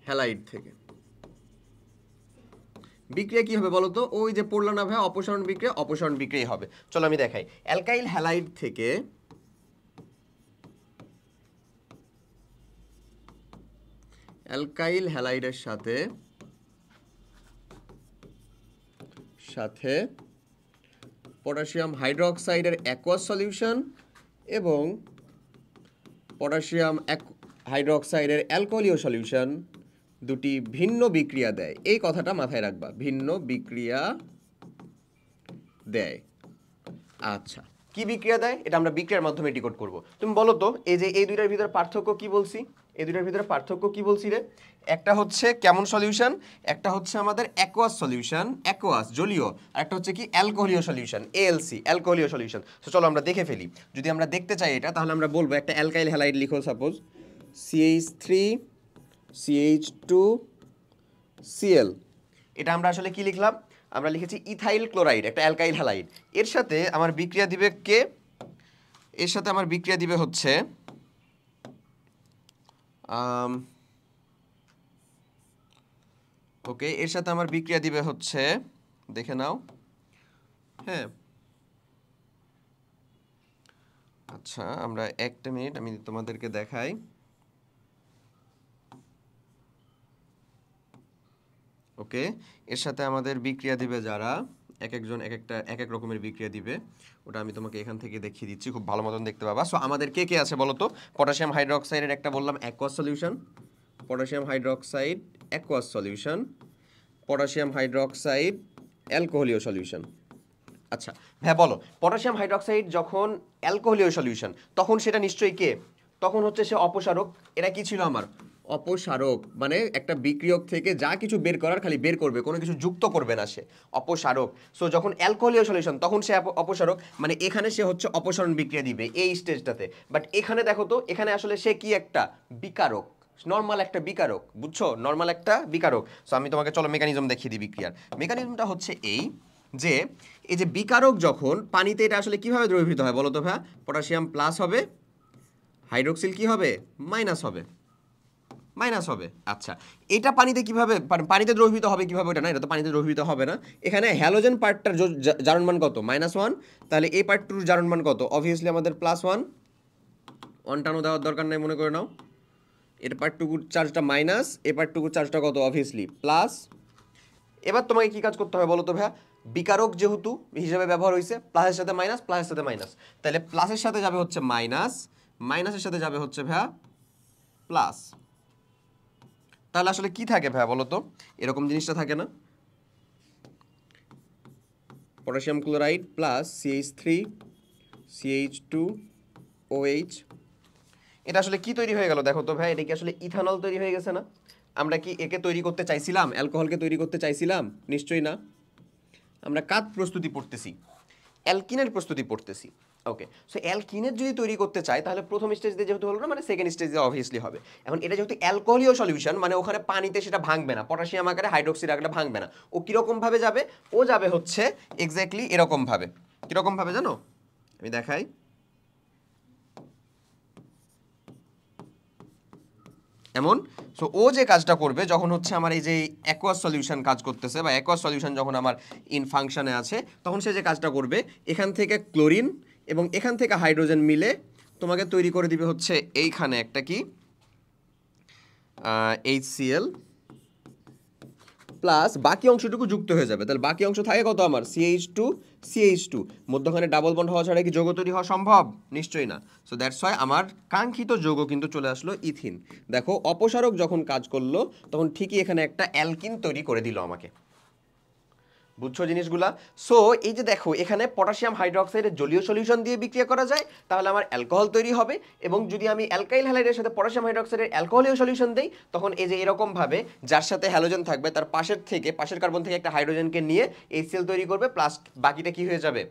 S1: হ্যালাইড থেকে বিক্রিয়া কি হবে বলো তো? ওই যে পড়লাম না ভাই, অপসারণ বিক্রিয়া হবে। চলো আমি দেখাই। অ্যালকাইল হ্যালাইড থেকে অ্যালকাইল হ্যালাইডের সাথে পটাশিয়াম হাইড্রোক্সাইডের অ্যাকোয়াস সলিউশন এবং পটাশিয়াম হাইড্রোক্সাইডের অ্যালকোহলীয় সলিউশন দুটি ভিন্ন বিক্রিয়া দেয়। এই কথাটা মাথায় রাখবা, ভিন্ন বিক্রিয়া দেয়। আচ্ছা, কি বিক্রিয়া দেয়? এটা আমরা বিক্রিয়ার মাধ্যমে ডিকোড করব। তুমি বলো তো, এই যে এই দুইটার ভিতরে পার্থক্য কি বলছি? রে? একটা হচ্ছে কেমন সলিউশন, একটা হচ্ছে আমাদের অ্যাকোয়াস সলিউশন, অ্যাকোয়াস জলীয়, আর একটা হচ্ছে কি অ্যালকোহলীয় সলিউশন, ALC অ্যালকোহলীয় সলিউশন। তো চলো আমরা দেখে ফেলি। যদি আমরা দেখতে চাই এটা, তাহলে আমরা বলবো একটা অ্যালকাইল হ্যালাইড লিখো, সাপোজ CH3, CH2Cl। এটা আমরা আসলে কি লিখলাম? আমরা লিখেছি ইথাইল ক্লোরাইড, একটা অ্যালকাইল হ্যালাইড। এর সাথে আমার বিক্রিয়া দিবে কে? এর সাথে আমার বিক্রিয়া দিবে হচ্ছে ওকে, এর সাথে আমার বিক্রিয়া দিবে হচ্ছে, দেখে নাও। হ্যাঁ, আচ্ছা, আমরা একটা মিনিট আমি তোমাদেরকে দেখাই। ওকে, এর সাথে আমাদের বিক্রিয়া দিবে যারা, এক এক রকমের বিক্রিয়া দিবে। ওটা আমি তোমাকে এখান থেকে দেখিয়ে দিচ্ছি, খুব ভালো মতন দেখতে পাবা। সো আমাদের কে কে আছে বলো তো? পটাশিয়াম হাইড্রোক্সাইডের একটা বললাম aqueous solution, potassium hydroxide aqueous solution, potassium hydroxide অ্যালকোহলীয় সলিউশন। আচ্ছা হ্যাঁ, বলো, পটাশিয়াম হাইড্রোক্সাইড যখন অ্যালকোহলীয় সলিউশন, তখন সেটা নিশ্চয়ই কে? তখন হচ্ছে সে অপসারক। এটা কি ছিল আমার? অপসারক মানে একটা বিক্রিয়ক থেকে যা কিছু বের করার খালি বের করবে, কোনো কিছু যুক্ত করবে না সে, অপসারক। সো যখন অ্যালকোহলীয় সলিউশন তখন সে অপসারক, মানে এখানে সে হচ্ছে অপসারণ বিক্রিয়া দিবে এই স্টেজটাতে। বাট এখানে দেখো তো, এখানে আসলে সে কি একটা বিকারক, নর্মাল একটা বিকারক, বুঝছো, নর্মাল একটা বিকারক। সো আমি তোমাকে চলো মেকানিজম দেখিয়ে দিই বিক্রিয়ার। মেকানিজমটা হচ্ছে এই যে, এই যে বিকারক যখন পানিতে, এটা আসলে কিভাবে দ্রবীভূত হয় বলো তো ভাইয়া? পটাশিয়াম প্লাস হবে, হাইড্রোক্সিল কি হবে, মাইনাস হবে, মাইনাস হবে। আচ্ছা, এটা পানিতে কিভাবে, পানিতে দ্রবীভূত হবে কিভাবে? ওটা না, এটা তো পানিতে দ্রবীভূত হবে না। এখানে হ্যালোজেন পার্টটার জারণ মান কত, -1, তাহলে এই পার্টটুর জারণ মান কত, অবভিয়াসলি আমাদের +1, টানো দেওয়ার দরকার নেই, মনে করে নাও। এর পার্টটুকুর চার্জটা মাইনাস, এ পার্টটুকুর চার্জটা কত, অবভিয়াসলি প্লাস। এবার তোমাকে কি কাজ করতে হবে বলো তো ভাইয়া? বিকারক যেহেতু হিসাবে ব্যবহার হয়েছে, প্লাসের সাথে মাইনাস, প্লাসের সাথে মাইনাস, তাহলে প্লাসের সাথে যাবে হচ্ছে মাইনাস, মাইনাসের সাথে যাবে হচ্ছে ভাইয়া প্লাস। তাহলে আসলে কি থাকে ভাইয়া বলো তো? এরকম জিনিসটা থাকে না, potassium chloride plus CH3 CH2OH। এটা আসলে কি তৈরি হয়ে গেল দেখো তো ভাই? এটা কি আসলে ইথানল তৈরি হয়ে গেছে না? আমরা কি একে তৈরি করতে চাইছিলাম, অ্যালকোহলকে তৈরি করতে চাইছিলাম? নিশ্চয়ই না। আমরা কার প্রস্তুতি পড়তেছি? অ্যালকিনের প্রস্তুতি পড়তেছি। ওকে, সো অ্যালকিনের যদি তৈরি করতে চাই তাহলে প্রথম স্টেজ দিয়ে যেহেতু হলো না, মানে সেকেন্ড স্টেজ দিয়ে অবভিয়াসলি হবে। এখন এটা যেহেতু অ্যালকোহলীয় সলিউশন, মানে ওখানে পানিতে সেটা ভাঙবে না, পটাশিয়াম আকারে হাইড্রোক্সি রাখলে ভাঙবে না। ও কীরকম ভাবে যাবে? ও যাবে হচ্ছে এক্স্যাক্টলি এরকম ভাবে। কীরকম ভাবে জানো? আমি দেখাই। এমন। সো ও যে কাজটা করবে যখন হচ্ছে আমার এই যে অ্যাকোয়াস সলিউশন কাজ করতেছে, বা অ্যাকোয়াস সলিউশন যখন আমার ইন ফাংশনে আছে, তখন সে যে কাজটা করবে, এখান থেকে ক্লোরিন এবং এখান থেকে হাইড্রোজেন মিলে তোমাকে তৈরি করে দিবে হচ্ছে এইখানে একটা কি HCl প্লাস, বাকি অংশটুকু যুক্ত হয়ে যাবে। তাহলে বাকি অংশ থাকে কত আমার, CH2 মধ্যখানে ডাবল বন্ড হওয়া ছাড়া কি যৌগ তৈরি হওয়া সম্ভব? নিশ্চয়ই না। সো দ্যাটস ওয়াই আমার কাঙ্ক্ষিত যৌগ কিন্তু চলে আসলো ইথিন। দেখো, অপসারক যখন কাজ করলো তখন ঠিকই এখানে একটা অ্যালকিন তৈরি করে দিল আমাকে। বুঝছো জিনিসগুলা? সো এই যে দেখো, এখানে পটাশিয়াম হাইড্রোক্সাইডের জলীয় সলিউশন দিয়ে বিক্রিয়া করা যায়, তাহলে আমার অ্যালকোহল তৈরি হবে। এবং যদি আমি অ্যালকাইল হ্যালাইডের সাথে পটাশিয়াম হাইড্রোক্সাইডের অ্যালকোহলীয় সলিউশন দেই, তখন এই যে এরকম ভাবে যার সাথে হ্যালোজেন থাকবে তার পাশের কার্বন থেকে একটা হাইড্রোজেনকে নিয়ে HCl তৈরি করবে, প্লাস বাকিটা কি হয়ে যাবে,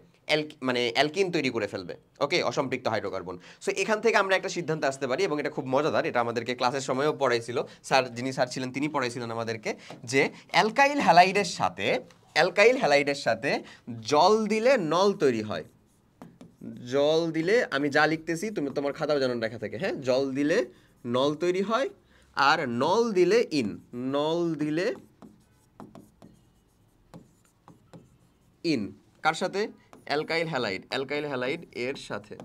S1: মানে অ্যালকিন তৈরি করে ফেলবে। ওকে, অসম্পৃক্ত হাইড্রোকার্বন। সো এখান থেকে আমরা একটা সিদ্ধান্তে আসতে পারি, এবং এটা খুব মজাদার, এটা আমাদেরকে ক্লাসের সময়ও পড়াইছিল স্যার, যিনি স্যার ছিলেন তিনি পড়াইছিলেন আমাদেরকে, যে অ্যালকাইল হ্যালাইডের সাথে জল দিলে নল তৈরি হয়। জল দিলে, আমি যা লিখতেছি তুমি তোমার খাতাও জানান লেখা থেকে, হ্যাঁ, জল দিলে নল তৈরি হয়, আর নল দিলে ইন কার সাথে? অ্যালকাইল হ্যালাইড এর সাথে।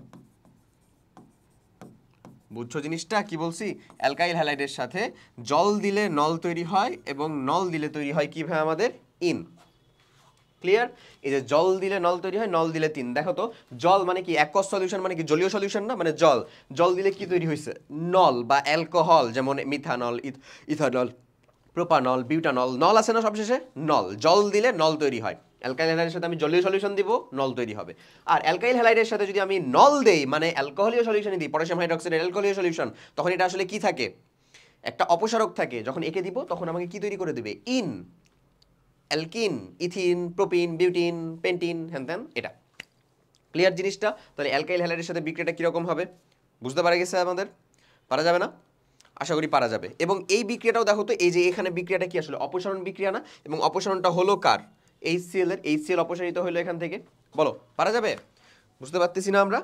S1: বুঝছো জিনিসটা কি বলছি? অ্যালকাইল হ্যালাইডের সাথে জল দিলে নল তৈরি হয়, এবং নল দিলে তৈরি হয় কি ভাই আমাদের, ইন। ক্লিয়ার? এই যে জল দিলে নল তৈরি হয়, নল দিলে তিন। দেখো তো, জল মানে কি, অ্যাকোয়াস সলিউশন মানে কি, জলীয় সলিউশন না, মানে জল। জল দিলে কি তৈরি হয়েছে, নল বা অ্যালকোহল, যেমন মিথানল, ইথানল, প্রোপানল, বিউটানল, নল আছে না সবশেষে, নল। জল দিলে নল তৈরি হয়। অ্যালকাইল হ্যালাইডের সাথে আমি জলীয় সলিউশন দিব, নল তৈরি হবে। আর অ্যালকাইল হ্যালাইডের সাথে যদি আমি নল দেই, মানে অ্যালকোহলীয় সলিউশনই দিই, পটাশিয়াম হাইড্রোক্সাইডের অ্যালকোহলীয় সলিউশন, তখন এটা আসলে কি থাকে, একটা অপসারক থাকে। যখন একে দিব তখন আমাকে কি তৈরি করে দেবে, yne, alkyne, ethyne, propene, butene, pentyne, হ্যান এটা। ক্লিয়ার জিনিসটা? তাহলে অ্যালকাইল হ্যালাইডের সাথে বিক্রিয়াটা কীরকম হবে বুঝতে পারা গেছে আমাদের? পারা যাবে না? আশা করি পারা যাবে। এবং এই বিক্রিয়াটাও দেখো তো, এই যে এখানে বিক্রিয়াটা কি আসলে অপসারণ বিক্রিয়া না? এবং অপসারণটা হলো কার, HCl এর। HCl অপসারিত হলো এখান থেকে। বলো পারা যাবে? বুঝতে পারতেছি না আমরা?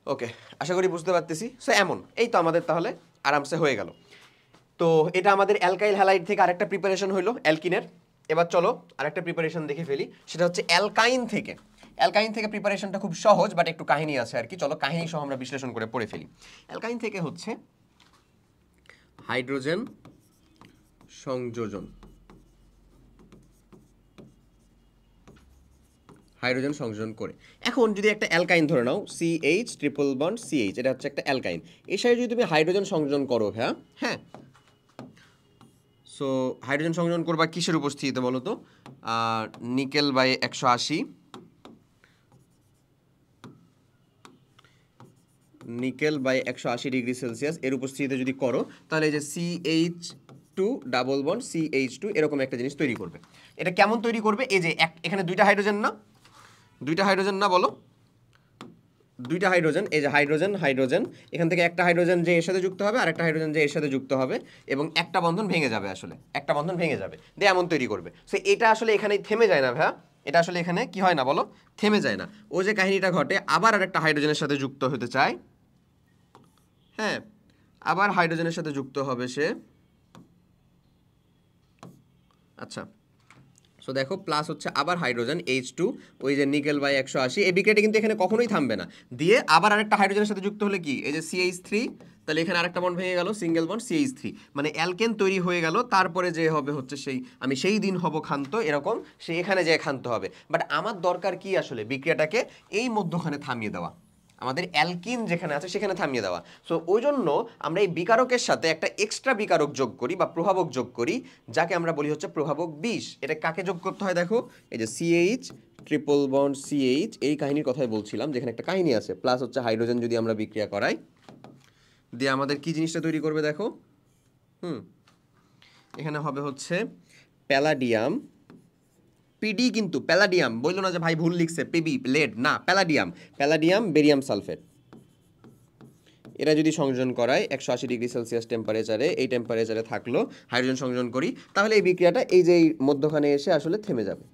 S1: ওকে, আশা করি বুঝতে পারতেছি। সো এমন, এই তো আমাদের তাহলে আরামসে হয়ে গেল। তো এটা আমাদের অ্যালকাইল হ্যালাইড থেকে আরেকটা প্রিপারেশন হইলো অ্যালকিনের। এবার চলো আরেকটা প্রিপারেশন দেখে ফেলি, সেটা হচ্ছে অ্যালকাইন থেকে। অ্যালকাইন থেকে প্রিপারেশনটা খুব সহজ, বাট একটু কাহিনী আছে আর কি। চলো কাহিনী সহ আমরা বিশ্লেষণ করে পড়ে ফেলি। অ্যালকাইন থেকে হচ্ছে হাইড্রোজেন সংযোজন, হাইড্রোজেন সংযোজন করে। এখন যদি একটা অ্যালকাইন ধরে নাও, CH ট্রিপল বন্ড CH, এটা হচ্ছে একটা অ্যালকাইন। এর সাথে যদি তুমি হাইড্রোজেন সংযোজন করো, হ্যাঁ, সো হাইড্রোজেন সংযোজন করবা কিসের উপস্থিতিতে বলো তো? Nickel by 180, nickel by 180°C এর উপস্থিতিতে যদি করো তাহলে এই যে CH2 ডাবল বন্ড CH2 এরকম একটা জিনিস তৈরি করবে। এটা কেমন তৈরি করবে? এই যে এখানে দুইটা হাইড্রোজেন না বলো, দুইটা হাইড্রোজেন, এই যে হাইড্রোজেন হাইড্রোজেন, এখান থেকে একটা হাইড্রোজেন যে এর সাথে যুক্ত হবে আর একটা হাইড্রোজেন যে এর সাথে যুক্ত হবে এবং একটা বন্ধন ভেঙে যাবে, আসলে একটা বন্ধন ভেঙে যাবে, দিয়ে এমন তৈরি করবে। সো এটা আসলে এখানে থেমে যায় না ভাইয়া, এটা আসলে এখানে কি হয় না বলো, থেমে যায় না। ও যে কাহিনীটা ঘটে আবার আরেকটা হাইড্রোজেনের সাথে যুক্ত হতে চায়, হ্যাঁ আবার হাইড্রোজেনের সাথে যুক্ত হবে সে। আচ্ছা, সো দেখো প্লাস হচ্ছে আবার হাইড্রোজেন H2, ওই যে নিকেল বাই 180, এই বিক্রিয়াটা কিন্তু এখানে কখনোই থামবে না, দিয়ে আবার আরেকটা হাইড্রোজেনের সাথে যুক্ত হলে কি এই যে CH3, তাহলে এখানে আরেকটা বন্ড ভেঙে গেল, সিঙ্গেল বন্ড CH3, মানে অ্যালকেন তৈরি হয়ে গেল। তারপরে যে হবে হচ্ছে সেই আমি সেই দিন হব ক্ষান্ত, এরকম সে এখানে যে ক্ষান্ত হবে। বাট আমার দরকার কি আসলে বিক্রিয়াটাকে এই মধ্যখানে থামিয়ে দেওয়া, আমাদের অ্যালকিন যেখানে আছে সেখানে থামিয়ে দেওয়া। সো ওই জন্য আমরা এই বিকারকের সাথে একটা এক্সট্রা বিকারক যোগ করি বা প্রভাবক যোগ করি, যাকে আমরা বলি হচ্ছে প্রভাবক বিষ। এটা কাকে যোগ করতে হয় দেখো, এই যে CH ট্রিপল বন্ড CH, এই কাহিনীর কথাই বলছিলাম যেখানে একটা কাহিনী আছে, প্লাস হচ্ছে হাইড্রোজেন যদি আমরা বিক্রিয়া করাই, দিয়ে আমাদের কি জিনিসটা তৈরি করবে দেখো, এখানে হবে হচ্ছে প্যালাডিয়াম পিডি, কিন্তু প্যালাডিয়াম বললো না যে ভাই ভুল লিখছে পিবি লেড, না প্যালাডিয়াম, প্যালাডিয়াম বেরিয়াম সালফেট। এরা যদি সংযোজন করায় 180°C টেম্পারেচারে, এই টেম্পারেচারে থাকলো, হাইড্রোজেন সংযোজন করি, তাহলে এই বিক্রিয়াটা এই যে মধ্যখানে এসে আসলে থেমে যাবে,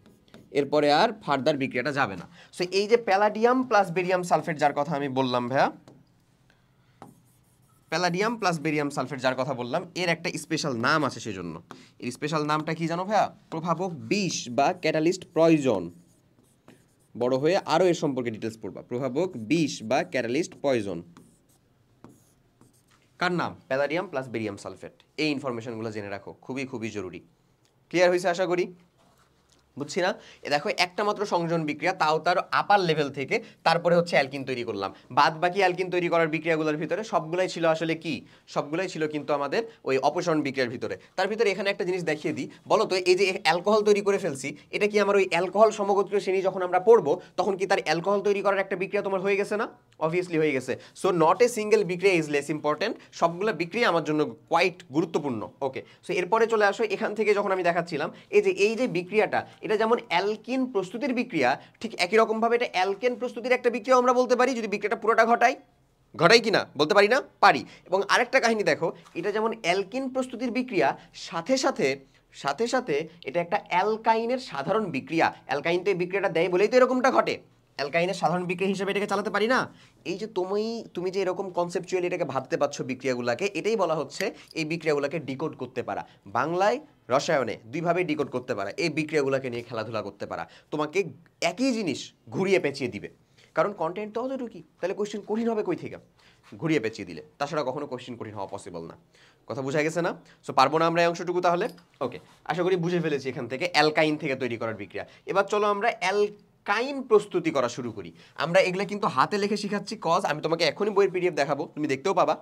S1: এরপরে আর ফার্দার বিক্রিয়াটা যাবে না। সো এই যে প্যালাডিয়াম প্লাস বেরিয়াম সালফেট যার কথা আমি বললাম ভাইয়া, প্যালাডিয়াম প্লাস বেরিয়াম সালফেট যার কথা বললাম, এর একটা স্পেশাল নাম আছে, সেজন্য এর স্পেশাল নামটা কি জানো ভাইয়া? প্রভাবক বিষ বা ক্যাটালিস্ট পয়জন। বড় হয়ে আরও এর সম্পর্কে ডিটেলস পড়বা, প্রভাবক বিষ বা ক্যাটালিস্ট পয়জন। কার নাম? Palladium plus barium sulphate. এই ইনফরমেশনগুলো জেনে রাখো, খুবই খুবই জরুরি। ক্লিয়ার হয়েছে আশা করি? বুঝছি না? এ দেখো একটা মাত্র সংযোজন বিক্রিয়া, তাও তার আপার লেভেল থেকে, তারপরে হচ্ছে অ্যালকিন তৈরি করলাম। বাদ বাকি অ্যালকিন তৈরি করার বিক্রিয়াগুলোর ভিতরে সবগুলাই ছিল আসলে কি, সবগুলাই ছিল কিন্তু আমাদের ওই অপসারণ বিক্রিয়ার ভিতরে। তার ভিতরে এখানে একটা জিনিস দেখিয়ে দিই, বলো তো এই যে অ্যালকোহল তৈরি করে ফেলছি, এটা কি আমার ওই অ্যালকোহল সমগোত্রীয় শ্রেণী যখন আমরা পড়বো তখন কি তার অ্যালকোহল তৈরি করার একটা বিক্রিয়া তোমার হয়ে গেছে না? অবভিয়াসলি হয়ে গেছে। সো নট এ সিঙ্গেল বিক্রিয়া ইজ লেস ইম্পর্টেন্ট, সবগুলো বিক্রিয়া আমার জন্য কোয়াইট গুরুত্বপূর্ণ। ওকে, সো এরপরে চলে আসো এখান থেকে, যখন আমি দেখাচ্ছিলাম এই যে বিক্রিয়াটা, এটা যেমন অ্যালকিন প্রস্তুতির বিক্রিয়া, ঠিক একই রকমভাবে এটা অ্যালকেন প্রস্তুতির একটা বিক্রিয়া আমরা বলতে পারি, যদি বিক্রিয়াটা পুরোটা ঘটাই কি না বলতে পারি না? পারি। এবং আরেকটা কাহিনী দেখো, এটা যেমন অ্যালকিন প্রস্তুতির বিক্রিয়া, সাথে সাথে সাথে সাথে এটা একটা অ্যালকাইনের সাধারণ বিক্রিয়া। অ্যালকাইনতে বিক্রিয়াটা দেয় বলেই তো এরকমটা ঘটে, অ্যালকাইনের সাধারণ বিক্রিয়া হিসেবে এটাকে চালাতে পারি না? এই যে তুমি যে এরকম কনসেপচুয়ালি এটাকে ভাবতে পারছো বিক্রিয়াগুলোকে, এটাই বলা হচ্ছে এই বিক্রিয়াগুলোকে ডিকোড করতে পারা। বাংলায় রসায়নে দুইভাবেই ডিকোড করতে পারা, এই বিক্রিয়াগুলোকে নিয়ে খেলাধুলা করতে পারা। তোমাকে একই জিনিস ঘুরিয়ে পেঁচিয়ে দিবে, কারণ কন্টেন্ট তো অতটুকুই, তাহলে কোয়েশ্চেন কঠিন হবে কই থেকে? ঘুরিয়ে পেঁচিয়ে দিলে। তাছাড়া কখনো কোয়েশ্চেন কঠিন হওয়া পসিবল না। কথা বোঝা গেছে না? সো পারবো না আমরা এই অংশটুকু তাহলে? ওকে, আশা করি বুঝে ফেলেছি এখান থেকে অ্যালকাইন থেকে তৈরি করার বিক্রিয়া। এবার চলো আমরা অ্যালকাইন প্রস্তুতি করা শুরু করি। আমরা এগুলো কিন্তু হাতে লিখে শিখাচ্ছি, কজ আমি তোমাকে এখনই বইয়ের পিডিএফ দেখাবো, তুমি দেখতেও পাবা।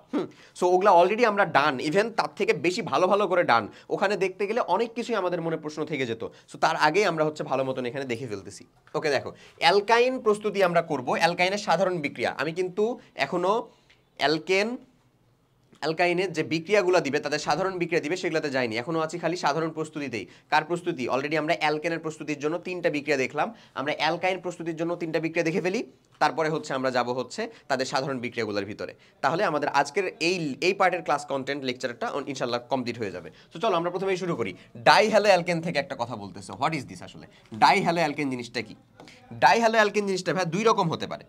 S1: সো ওগুলা অলরেডি আমরা ডান, ইভেন তার থেকে বেশি ভালো ভালো করে ডান। ওখানে দেখতে গেলে অনেক কিছুই আমাদের মনে প্রশ্ন থেকে যেত। সো তার আগেই আমরা হচ্ছে ভালো মতন এখানে দেখে ফেলতেছি। ওকে দেখো, অ্যালকাইন প্রস্তুতি আমরা করব, অ্যালকাইনের সাধারণ বিক্রিয়া। আমি কিন্তু এখনো অ্যালকাইনের যে বিক্রিয়াগুলো দিবে, তাদের সাধারণ বিক্রিয়া দিবে, সেগুলোতে যায়নি, এখনো আছি খালি সাধারণ প্রস্তুতিতেই। কার প্রস্তুতি? অলরেডি আমরা অ্যালকেনের প্রস্তুতির জন্য 3টা বিক্রিয়া দেখলাম, আমরা অ্যালকাইন প্রস্তুতির জন্য 3টা বিক্রিয়া দেখে ফেলি, তারপরে হচ্ছে আমরা যাব হচ্ছে তাদের সাধারণ বিক্রিয়াগুলোর ভিতরে। তাহলে আমাদের আজকের এই পার্টের ক্লাস কন্টেন্ট লেকচারটা ইনশাল্লাহ কমপ্লিট হয়ে যাবে। তো চলো আমরা প্রথমেই শুরু করি। ডাইহ্যালো অ্যালকেন থেকে একটা কথা বলতেছে, হোয়াট ইজ দিস আসলে? ডাইহ্যালো অ্যালকেন জিনিসটা কি? ডাইহ্যালো অ্যালকেন জিনিসটা ভাই দুই রকম হতে পারে।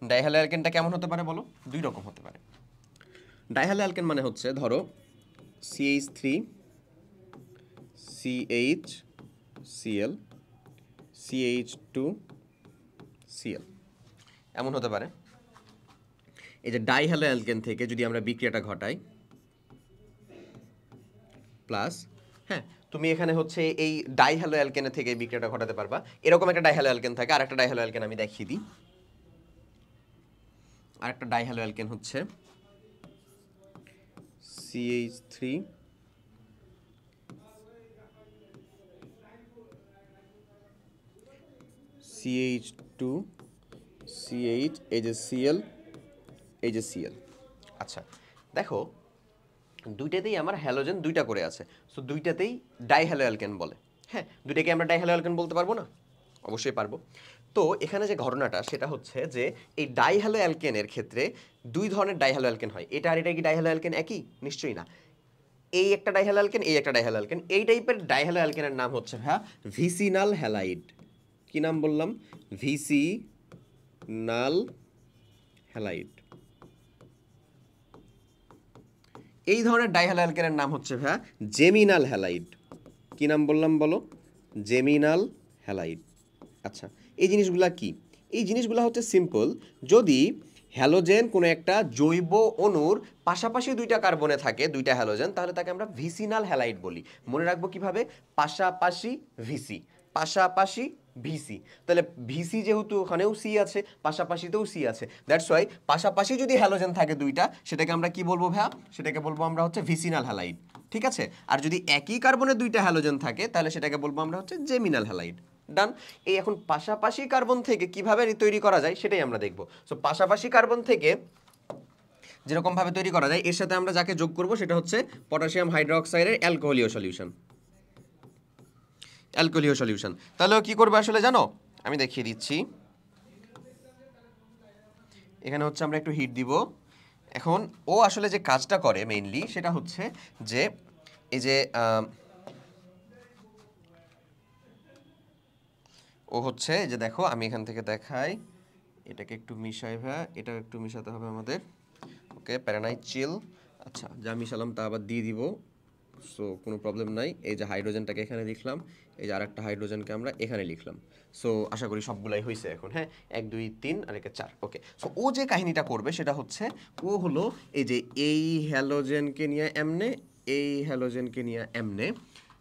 S1: ডাইহ্যালো অ্যালকেনটা কেমন হতে পারে বলো? দুই রকম হতে পারে। ডাইহ্যালো অ্যালকেন মানে হচ্ছে, ধরো CH3 CHCl CH2 Cl, এমন হতে পারে। এই যে ডাইহ্যালো অ্যালকেন থেকে যদি আমরা বিক্রিয়াটা ঘটাই, প্লাস, হ্যাঁ তুমি এখানে হচ্ছে এই ডাইহ্যালো অ্যালকেনের থেকে বিক্রিয়াটা ঘটাতে পারবা। এরকম একটা ডাইহ্যালো অ্যালকেন থাকে, আরেকটা ডাইহ্যালো অ্যালকেন আমি দেখিয়ে দিই। আরেকটা ডাইহ্যালো অ্যালকেন হচ্ছে CH3 CH2 CH, এই যে Cl এই যে Cl। আচ্ছা দেখো দুইটাতেই আমার হ্যালোজেন দুইটা করে আছে, সো দুইটাতেই ডাইহ্যালো অ্যালকেন বলে। হ্যাঁ, দুইটাকে আমরা ডাইহ্যালো অ্যালকেন বলতে পারবো না? অবশ্যই পারবো। তো এখানে যে ঘটনাটা সেটা হচ্ছে যে এই ডাইহ্যালো অ্যালকেনের ক্ষেত্রে দুই ধরনের ডাইহ্যালো অ্যালকেন হয়। এটা আর এটা কি ডাইহ্যালো অ্যালকেন একই? নিশ্চয়ই না। এই একটা ডাইহ্যালো অ্যালকেন, এই একটা ডাইহ্যালো অ্যালকেন। এই টাইপের ডাইহ্যালো অ্যালকেনের নাম হচ্ছে ভাইয়া ভিসিনাল হ্যালাইড। কি নাম বললাম? Vicinal halide. এই ধরনের ডাইহ্যালো অ্যালকেনের নাম হচ্ছে ভাইয়া জেমিনাল হ্যালাইড। কি নাম বললাম বলো? জেমিনাল হ্যালাইড। আচ্ছা এই জিনিসগুলা কি? এই জিনিসগুলা হচ্ছে সিম্পল। যদি হ্যালোজেন কোনো একটা জৈব অণুর পাশাপাশি দুইটা কার্বনে থাকে, দুইটা হ্যালোজেন, তাহলে তাকে আমরা ভিসিনাল হ্যালাইড বলি। মনে রাখবো কিভাবে? পাশাপাশি ভিসি, পাশাপাশি ভিসি। তাহলে ভিসি যেহেতু ওখানেও সি আছে, পাশাপাশিতেও সি আছে, দ্যাটস ওয়াই পাশাপাশি যদি হ্যালোজেন থাকে দুইটা, সেটাকে আমরা কি বলবো ভাইয়া? সেটাকে বলবো আমরা হচ্ছে ভিসিনাল হ্যালাইড। ঠিক আছে? আর যদি একই কার্বনে দুইটা হ্যালোজেন থাকে তাহলে সেটাকে বলবো আমরা হচ্ছে জেমিনাল হ্যালাইড। ডান। এই এখন পাশাপাশি কার্বন থেকে কিভাবে তৈরি করা যায় সেটাই আমরা দেখব। সো পাশাপাশি কার্বন থেকে যেরকম ভাবে তৈরি করা যায়, এর সাথে আমরা যাকে যোগ করব সেটা হচ্ছে পটাশিয়াম হাইড্রোক্সাইডের অ্যালকোহলীয় সলিউশন। অ্যালকোহলীয় সলিউশন। তাহলে কি করবে আসলে জানো? আমি দেখিয়ে দিচ্ছি। এখানে হচ্ছে আমরা একটু হিট দিব। এখন ও আসলে যে কাজটা করে মেইনলি সেটা হচ্ছে যে এই যে ও হচ্ছে যে দেখো আমি এখান থেকে দেখাই, এটাকে একটু মিশাই ভাইয়া, এটা একটু মিশাতে হবে আমাদের। ওকে, প্যারানাইট চিল। আচ্ছা যা মিশালাম তা আবার দিয়ে দিব, সো কোনো প্রবলেম নাই। এই যে হাইড্রোজেনটাকে এখানে লিখলাম, এই যে আরেকটা হাইড্রোজেনকে আমরা এখানে লিখলাম। সো আশা করি সবগুলাই হয়েছে এখন। হ্যাঁ, 1 2 3 আর একে 4। ওকে, সো ও যে কাহিনীটা করবে সেটা হচ্ছে ও হলো এই যে এই হ্যালোজেনকে নিয়ে এমনে, এই হ্যালোজেনকে নিয়ে এমনে।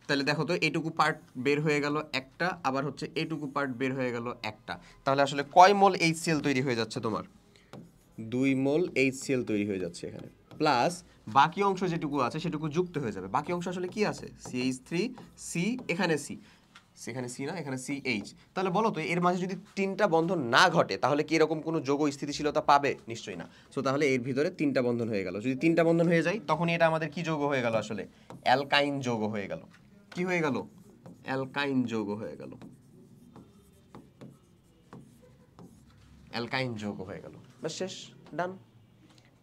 S1: তাহলে দেখো তো এইটুকু পার্ট বের হয়ে গেল একটা, আবার হচ্ছে এইটুকু পার্ট বের হয়ে গেল একটা। তাহলে আসলে কয় মোল HCl তৈরি হয়ে যাচ্ছে তোমার? 2 মোল HCl তৈরি হয়ে যাচ্ছে এখানে। প্লাস বাকি অংশ যেটুকু আছে সেটুকু যুক্ত হয়ে যাবে। বাকি অংশ আসলে কি আছে? CH3, C, এখানে C, সেখানে C না, এখানে CH। তাহলে বলো তো এর মাঝে যদি 3টা বন্ধন না ঘটে তাহলে কি এরকম কোনো যৌগ স্থিতিশীলতা পাবে? নিশ্চয়ই না। সো তাহলে এর ভিতরে 3টা বন্ধন হয়ে গেল। যদি 3টা বন্ধন হয়ে যায় তখনই এটা আমাদের কি যৌগ হয়ে গেল? আসলে অ্যালকাইন যৌগ হয়ে গেল। কি হয়ে গেল? অ্যালকাইন যৌগ হয়ে গেল। অ্যালকাইন যৌগ হয়ে গেল। বাস শেষ, ডান,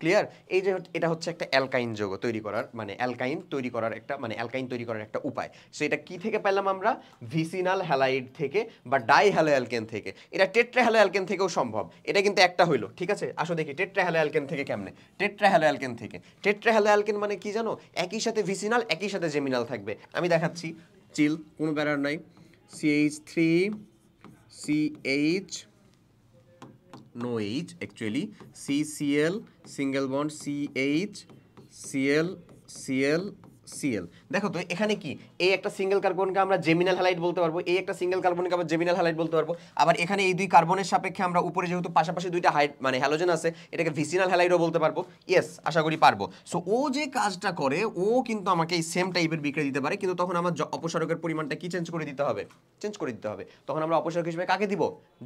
S1: ক্লিয়ার? এই যে এটা হচ্ছে একটা অ্যালকাইন যৌগ তৈরি করার, মানে অ্যালকাইন তৈরি করার একটা, মানে অ্যালকাইন তৈরি করার একটা উপায়। সো এটা কি থেকে পেলাম আমরা? ভিসিনাল হ্যালাইড থেকে বা ডাইহ্যালো অ্যালকেন থেকে। এটা টেট্রাহ্যালো অ্যালকেন থেকেও সম্ভব। এটা কিন্তু একটা হইলো, ঠিক আছে? আসো দেখি টেট্রাহ্যালো অ্যালকেন থেকে কেমনে। টেট্রাহ্যালো অ্যালকেন থেকে। টেট্রাহ্যালো অ্যালকেন মানে কি জানো? একই সাথে ভিসিনাল, একই সাথে জেমিনাল থাকবে। আমি দেখাচ্ছি, চিল, কোনো ব্যারার নাই। CH3 CH, no H actually, CCl, single bond CH, Cl, Cl, Cl। দেখো তো এখানে কি, এই একটা সিঙ্গেল কার্বনকে আমরা জেমিনাল হ্যালাইড বলতে পারবো, এই একটা সিঙ্গেল কার্বনকে আবার জেমিনাল হ্যালাইড বলতে পারবো। আবার এখানে এই দুই কার্বনের সাপেক্ষে আমরা উপরে যেহেতু পাশাপাশি দুইটা মানে হ্যালোজেন আছে, এটাকে ভিসিনাল হ্যালাইডও বলতে পারবো। ইয়েস, আশা করি পারবো। সো ও যে কাজটা করে ও কিন্তু আমাকে এই সেম টাইপের বিক্রিয়া দিতে পারে, কিন্তু তখন আমার অপসারকের পরিমাণটা কি চেঞ্জ করে দিতে হবে? চেঞ্জ করে দিতে হবে। তখন আমরা অপসারক হিসেবে কাকে দিব?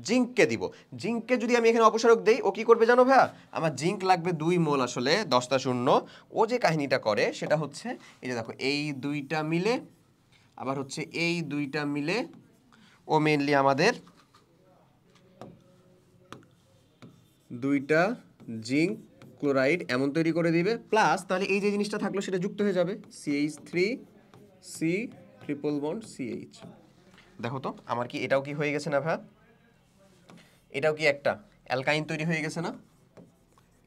S1: জিঙ্ককে দিব। জিঙ্ককে যদি আমি এখানে অপসারক দেই, ও কি করবে জানো ভাইয়া? আমার জিঙ্ক লাগবে 2 মোল, আসলে 10টা শূন্য। ও যে কাহিনীটা করে সেটা হচ্ছে এই যে দেখো, এই দুইটা মিলে আবার হচ্ছে এই দুইটা মিলে ও মেইনলি আমাদের দুইটা জিঙ্ক ক্লোরাইড এমন তৈরি করে দিবে। প্লাস তাহলে এই যে জিনিসটা থাকলো সেটা যুক্ত হয়ে যাবে, CH3 C triple bond CH। দেখো তো আমার কি এটাও কি হয়ে গেছে না ভাই? এটাও কি একটা অ্যালকাইন তৈরি হয়ে গেছে না?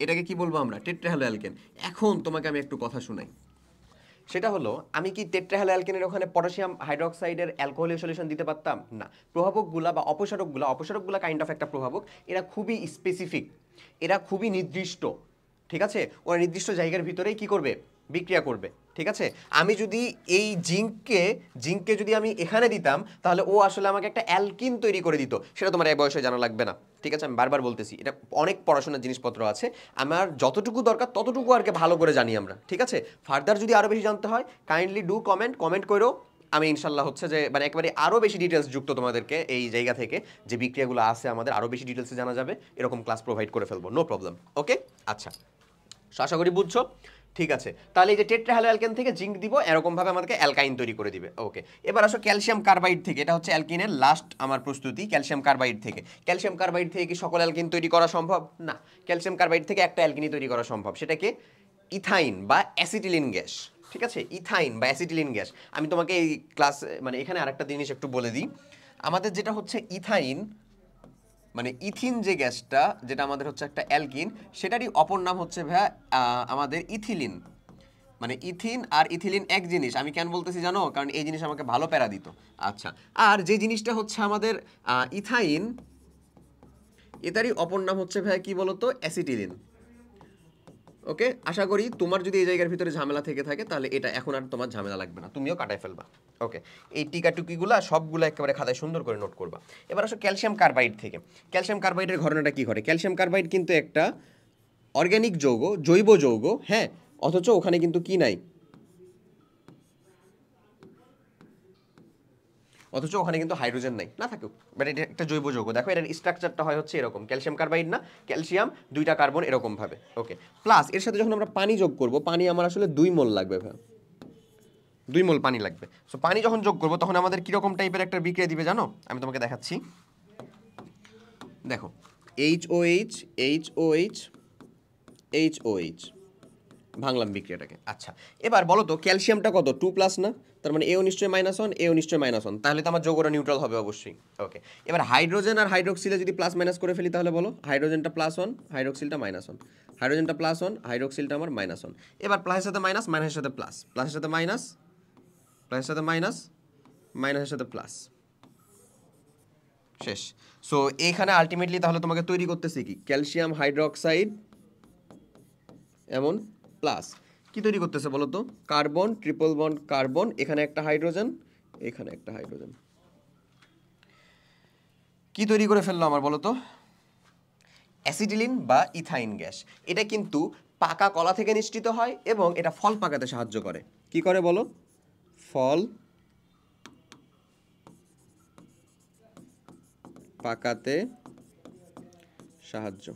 S1: এটাকে কি বলবো আমরা? টেট্রাহ্যালো অ্যালকেন। এখন তোমাকে আমি একটু কথা শোনাই। সেটা হলো, আমি কি টেট্রাহ্যালো অ্যালকেনের ওখানে পটাশিয়াম হাইড্রোক্সাইডের অ্যালকোহলীয় সলিউশন দিতে পারতাম? না। প্রভাবকগুলা বা অপসারকগুলা কাইন্ড অফ একটা প্রভাবক। এরা খুবই স্পেসিফিক, এরা খুবই নির্দিষ্ট, ঠিক আছে? ওরা নির্দিষ্ট জায়গার ভিতরেই কি করবে? বিক্রিয়া করবে, ঠিক আছে? আমি যদি এই জিঙ্ককে যদি আমি এখানে দিতাম তাহলে ও আসলে আমাকে একটা অ্যালকিন তৈরি করে দিত। সেটা তোমার এই বয়সে জানা লাগবে না, ঠিক আছে? আমি বারবার বলতেছি, এটা অনেক পড়াশোনার জিনিসপত্র আছে, আমার যতটুকু দরকার ততটুকু আর কি ভালো করে জানি আমরা, ঠিক আছে? ফার্দার যদি আরও বেশি জানতে হয় কাইন্ডলি ডু কমেন্ট করো, আমি ইনশাল্লাহ হচ্ছে যে মানে একেবারে আরও বেশি ডিটেলস যুক্ত তোমাদেরকে এই জায়গা থেকে যে বিক্রিয়াগুলো আছে আমাদের আরও বেশি ডিটেলসে জানা যাবে এরকম ক্লাস প্রোভাইড করে ফেলবো, নো প্রবলেম। ওকে, আচ্ছা, আশা করি বুঝছো। ঠিক আছে, তাহলে এই যে টেট্রাহ্যালো অ্যালকেন থেকে জিঙ্ক দিব, এরকমভাবে আমাদেরকে অ্যালকাইন তৈরি করে দিবে। ওকে, এবার আসো ক্যালসিয়াম কার্বাইড থেকে, এটা হচ্ছে অ্যালকিনের লাস্ট আমার প্রস্তুতি। ক্যালসিয়াম কার্বাইড থেকে, ক্যালসিয়াম কার্বাইড থেকে কি সকল অ্যালকিন তৈরি করা সম্ভব? না, ক্যালসিয়াম কার্বাইড থেকে একটা অ্যালকিনই তৈরি করা সম্ভব, সেটাকে ইথাইন বা অ্যাসিটিলিন গ্যাস। ঠিক আছে, ইথাইন বা অ্যাসিটিলিন গ্যাস। আমি তোমাকে এই ক্লাস মানে এখানে আরেকটা জিনিস একটু বলে দিই, আমাদের যেটা হচ্ছে ইথাইন মানে ইথিন যে গ্যাসটা, যেটা আমাদের হচ্ছে একটা অ্যালকিন, সেটারই অপর নাম হচ্ছে ভাইয়া আমাদের ইথিলিন। মানে ইথিন আর ইথিলিন এক জিনিস। আমি কেন বলতেছি জানো? কারণ এই জিনিস আমাকে ভালো প্যারা দিত। আচ্ছা, আর যে জিনিসটা হচ্ছে আমাদের ইথাইন, এটারই অপর নাম হচ্ছে ভাইয়া কি বলতো? অ্যাসিটিলিন। ওকে, আশা করি তোমার যদি এই জায়গার ভিতরে ঝামেলা থেকে থাকে তাহলে এটা এখন আর তোমার ঝামেলা লাগবে না, তুমিও কাটায় ফেলবা। ওকে, এই টিকাটুকিগুলো সবগুলো একেবারে খাতায় সুন্দর করে নোট করবা। এবার আসো ক্যালসিয়াম কার্বাইড থেকে। ক্যালসিয়াম কার্বাইডের ঘটনাটা কি ঘটে? ক্যালসিয়াম কার্বাইড কিন্তু একটা অর্গ্যানিক যৌগ, জৈব যৌগ, হ্যাঁ, অথচ ওখানে কিন্তু কি নাই, অথচ ওখানে কিন্তু হাইড্রোজেন নাই, না থাকুক, বাট এটা একটা জৈব যৌগ। দেখো এটার স্ট্রাকচারটা হয় হচ্ছে এরকম, ক্যালসিয়াম কার্বাইড না, ক্যালসিয়াম দুইটা কার্বন এরকম ভাবে। ওকে, প্লাস এর সাথে যখন আমরা পানি যোগ করব, পানি আমার আসলে 2 মোল লাগবে ভাই, 2 মোল পানি লাগবে। সো পানি যখন যোগ করব তখন আমাদের কিরকম টাইপের একটা বিক্রিয়া দিবে জানো? আমি তোমাকে দেখাচ্ছি, দেখো HOH HOH HOH, ভাঙলাম বিক্রিয়াটাকে। আচ্ছা, এবার বলো তো ক্যালসিয়ামটা কত? 2+ না, তার মানে এও নিশ্চয়ই -1 এও নিশ্চয়ই -1, তাহলে তো আমার যৌগটা নিউট্রাল হবে অবশ্যই। ওকে, এবার হাইড্রোজেন আর হাইড্রোক্সিলে যদি প্লাস মাইনাস করে ফেলি তাহলে বলো, হাইড্রোজেনটা +1 হাইড্রোক্সিলটা -1, হাইড্রোজেনটা +1 হাইড্রোক্সিলটা আমার -1। এবার প্লাসের সাথে মাইনাস, মাইনাসের সাথে প্লাস, প্লাসের সাথে মাইনাস, প্লাসের সাথে মাইনাস, মাইনাসের সাথে প্লাস, শেষ। সো এইখানে আলটিমেটলি তাহলে তোমাকে তৈরি করতেছি কি? ক্যালসিয়াম হাইড্রোক্সাইড এমন প্লাস কি তৈরি করতেছে বলো তো? কার্বন, ট্রিপল বন্ড কার্বন, এখানে একটা হাইড্রোজেন, এখানে একটা হাইড্রোজেন। কি তৈরি করে ফেললো আমার বলো তো? অ্যাসিটিলিন বা ইথাইন গ্যাস। এটা কিন্তু পাকা কলা থেকে নিঃসৃত হয় এবং এটা ফল পাকাতে সাহায্য করে। কি করে বলো? ফল পাকাতে সাহায্য,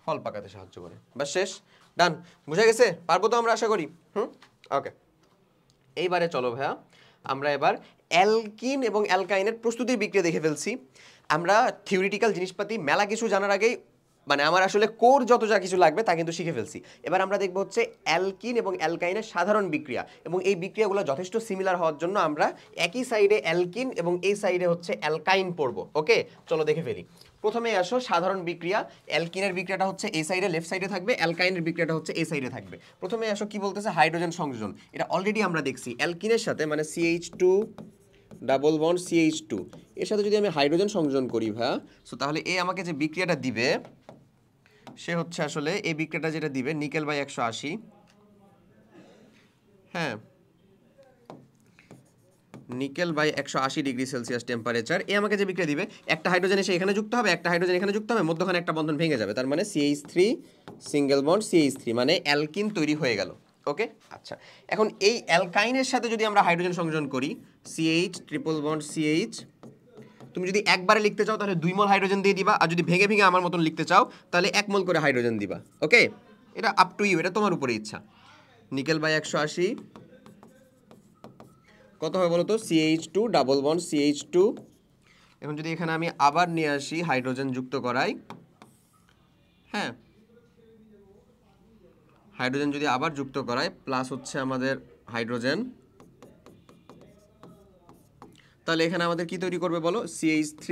S1: ফল পাকাতে সাহায্য করে। বাস, শেষ, ডান, বুঝে গেছে? পারবো তো আমরা, আশা করি। ওকে, এইবারে চলো ভাইয়া, আমরা এবার অ্যালকিন এবং অ্যালকাইনের প্রস্তুতির বিক্রিয়া দেখে ফেলছি। আমরা থিওরিটিক্যাল জিনিসপাতি মেলা কিছু জানার আগেই মানে আমার আসলে কোর যত যা কিছু লাগবে তা কিন্তু শিখে ফেলছি। এবার আমরা দেখবো হচ্ছে অ্যালকিন এবং অ্যালকাইনের সাধারণ বিক্রিয়া, এবং এই বিক্রিয়াগুলো যথেষ্ট সিমিলার হওয়ার জন্য আমরা একই সাইডে অ্যালকিন এবং এই সাইডে হচ্ছে অ্যালকাইন পড়বো। ওকে, চলো দেখে ফেলি। প্রথমে আসো সাধারণ বিক্রিয়া। অ্যালকিনের বিক্রিয়াটা হচ্ছে এই সাইডে লেফট সাইডে থাকবে, অ্যালকাইনের বিক্রিয়াটা হচ্ছে এই সাইডে থাকবে। প্রথমে আসো কি বলতেছে? হাইড্রোজেন সংযোজন। এটা অলরেডি আমরা দেখছি অ্যালকিনের সাথে, মানে CH2 ডাবল বন্ড CH2, এর সাথে যদি আমি হাইড্রোজেন সংযোজন করি ভাইয়া, সো তাহলে এ আমাকে যে বিক্রিয়াটা দিবে সে হচ্ছে আসলে এই বিক্রিয়াটা যেটা দিবে নিকেল বাই 180, হ্যাঁ, nickel by 180 degree Celsius temperature. এ আমাকে যে বিক্রিয়া দিবে, একটা হাইড্রোজেন এসে এখানে যুক্ত হবে, একটা হাইড্রোজেন এখানে যুক্ত হবে, মধ্যখানে একটা বন্ধন ভেঙে যাবে, তার মানে CH3 সিঙ্গেল বন্ড CH3, মানে অ্যালকিন তৈরি হয়ে গেল। ওকে, আচ্ছা, এখন এই অ্যালকাইনের সাথে যদি আমরা হাইড্রোজেন সংযোজন করি, CH ট্রিপল বন্ড CH, তুমি যদি একবারে লিখতে চাও তাহলে 2 মোল হাইড্রোজেন দিয়ে দিবা, আর যদি ভেঙে ভেঙে আমার মতন লিখতে চাও তাহলে 1 মোল করে হাইড্রোজেন দিবা। ওকে, এটা আপ টু ইউ, এটা তোমার উপরে ইচ্ছা। নিকেল বাই 180 কত হবে বলো তো? CH2 double bond CH2। এখন যদি এখানে আমি আবার নিয়ে আসি হাইড্রোজেন যুক্ত করাই, হ্যাঁ, হাইড্রোজেন যদি আবার যুক্ত করাই, প্লাস হচ্ছে আমাদের হাইড্রোজেন, তাহলে এখানে আমাদের কি তৈরি করবে বলো? CH3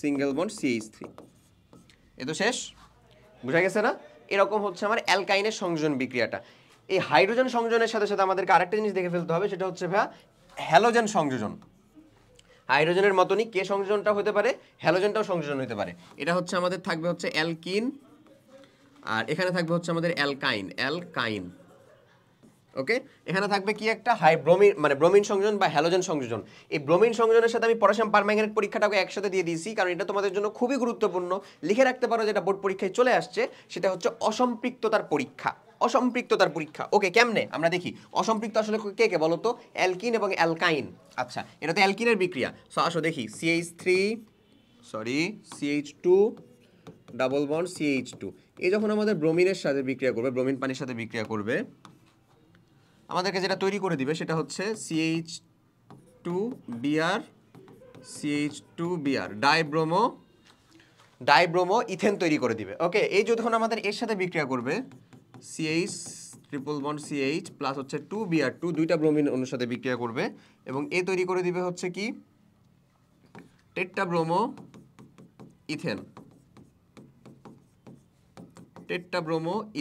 S1: single bond CH3। এ তো শেষ, বুঝা গেছে না? এরকম হচ্ছে আমার অ্যালকাইনের সংযোজন বিক্রিয়াটা। এই হাইড্রোজেন সংযোজনের সাথে সাথে আমাদেরকে আরেকটা জিনিস দেখে ফেলতে হবে, সেটা হচ্ছে ভাইয়া হ্যালোজেন সংযোজন। হাইড্রোজেনের মতনই কে সংযোজনটা হতে পারে, হ্যালোজেনটাও সংযোজন হতে পারে। এটা হচ্ছে আমাদের থাকবে হচ্ছে অ্যালকিন, আর এখানে থাকবে হচ্ছে আমাদের অ্যালকাইন, অ্যালকাইন। ওকে, এখানে থাকবে কি একটা হাই ব্রোমিন মানে ব্রোমিন সংযোজন বা হ্যালোজেন সংযোজন। এই ব্রোমিন সংযোজনের সাথে আমি পটাশিয়াম পারম্যাঙ্গানেট পরীক্ষাটাকে একসাথে দিয়ে দিয়েছি, কারণ এটা তোমাদের জন্য খুবই গুরুত্বপূর্ণ। লিখে রাখতে পারো, যেটা বোর্ড পরীক্ষায় চলে আসছে, সেটা হচ্ছে অসম্পৃক্ততার পরীক্ষা। অসম্পৃক্ততার পরীক্ষা। ওকে, কেমনে আমরা দেখি অসম্পৃক্ত আসলে কে কে বলো তো? অ্যালকিন এবং অ্যালকাইন। আচ্ছা, এটা তো অ্যালকিনের বিক্রিয়া। সো আসো দেখি, CH2 ডাবল বন্ড CH2, এই যখন আমাদের ব্রোমিনের সাথে বিক্রিয়া করবে, ব্রোমিন পানির সাথে বিক্রিয়া করবে, আমাদেরকে যেটা তৈরি করে দিবে সেটা হচ্ছে CH2Br ডাইব্রোমো ইথেন তৈরি করে দিবে। ওকে, এই যখন আমাদের এর সাথে বিক্রিয়া করবে, CH triple bond CH plus হচ্ছে 2Br2, দুইটা ব্রোমিন অন্যের সাথে বিক্রিয়া করবে এবং এ তৈরি করে দিবে হচ্ছে কি টেট্রাব্রোমো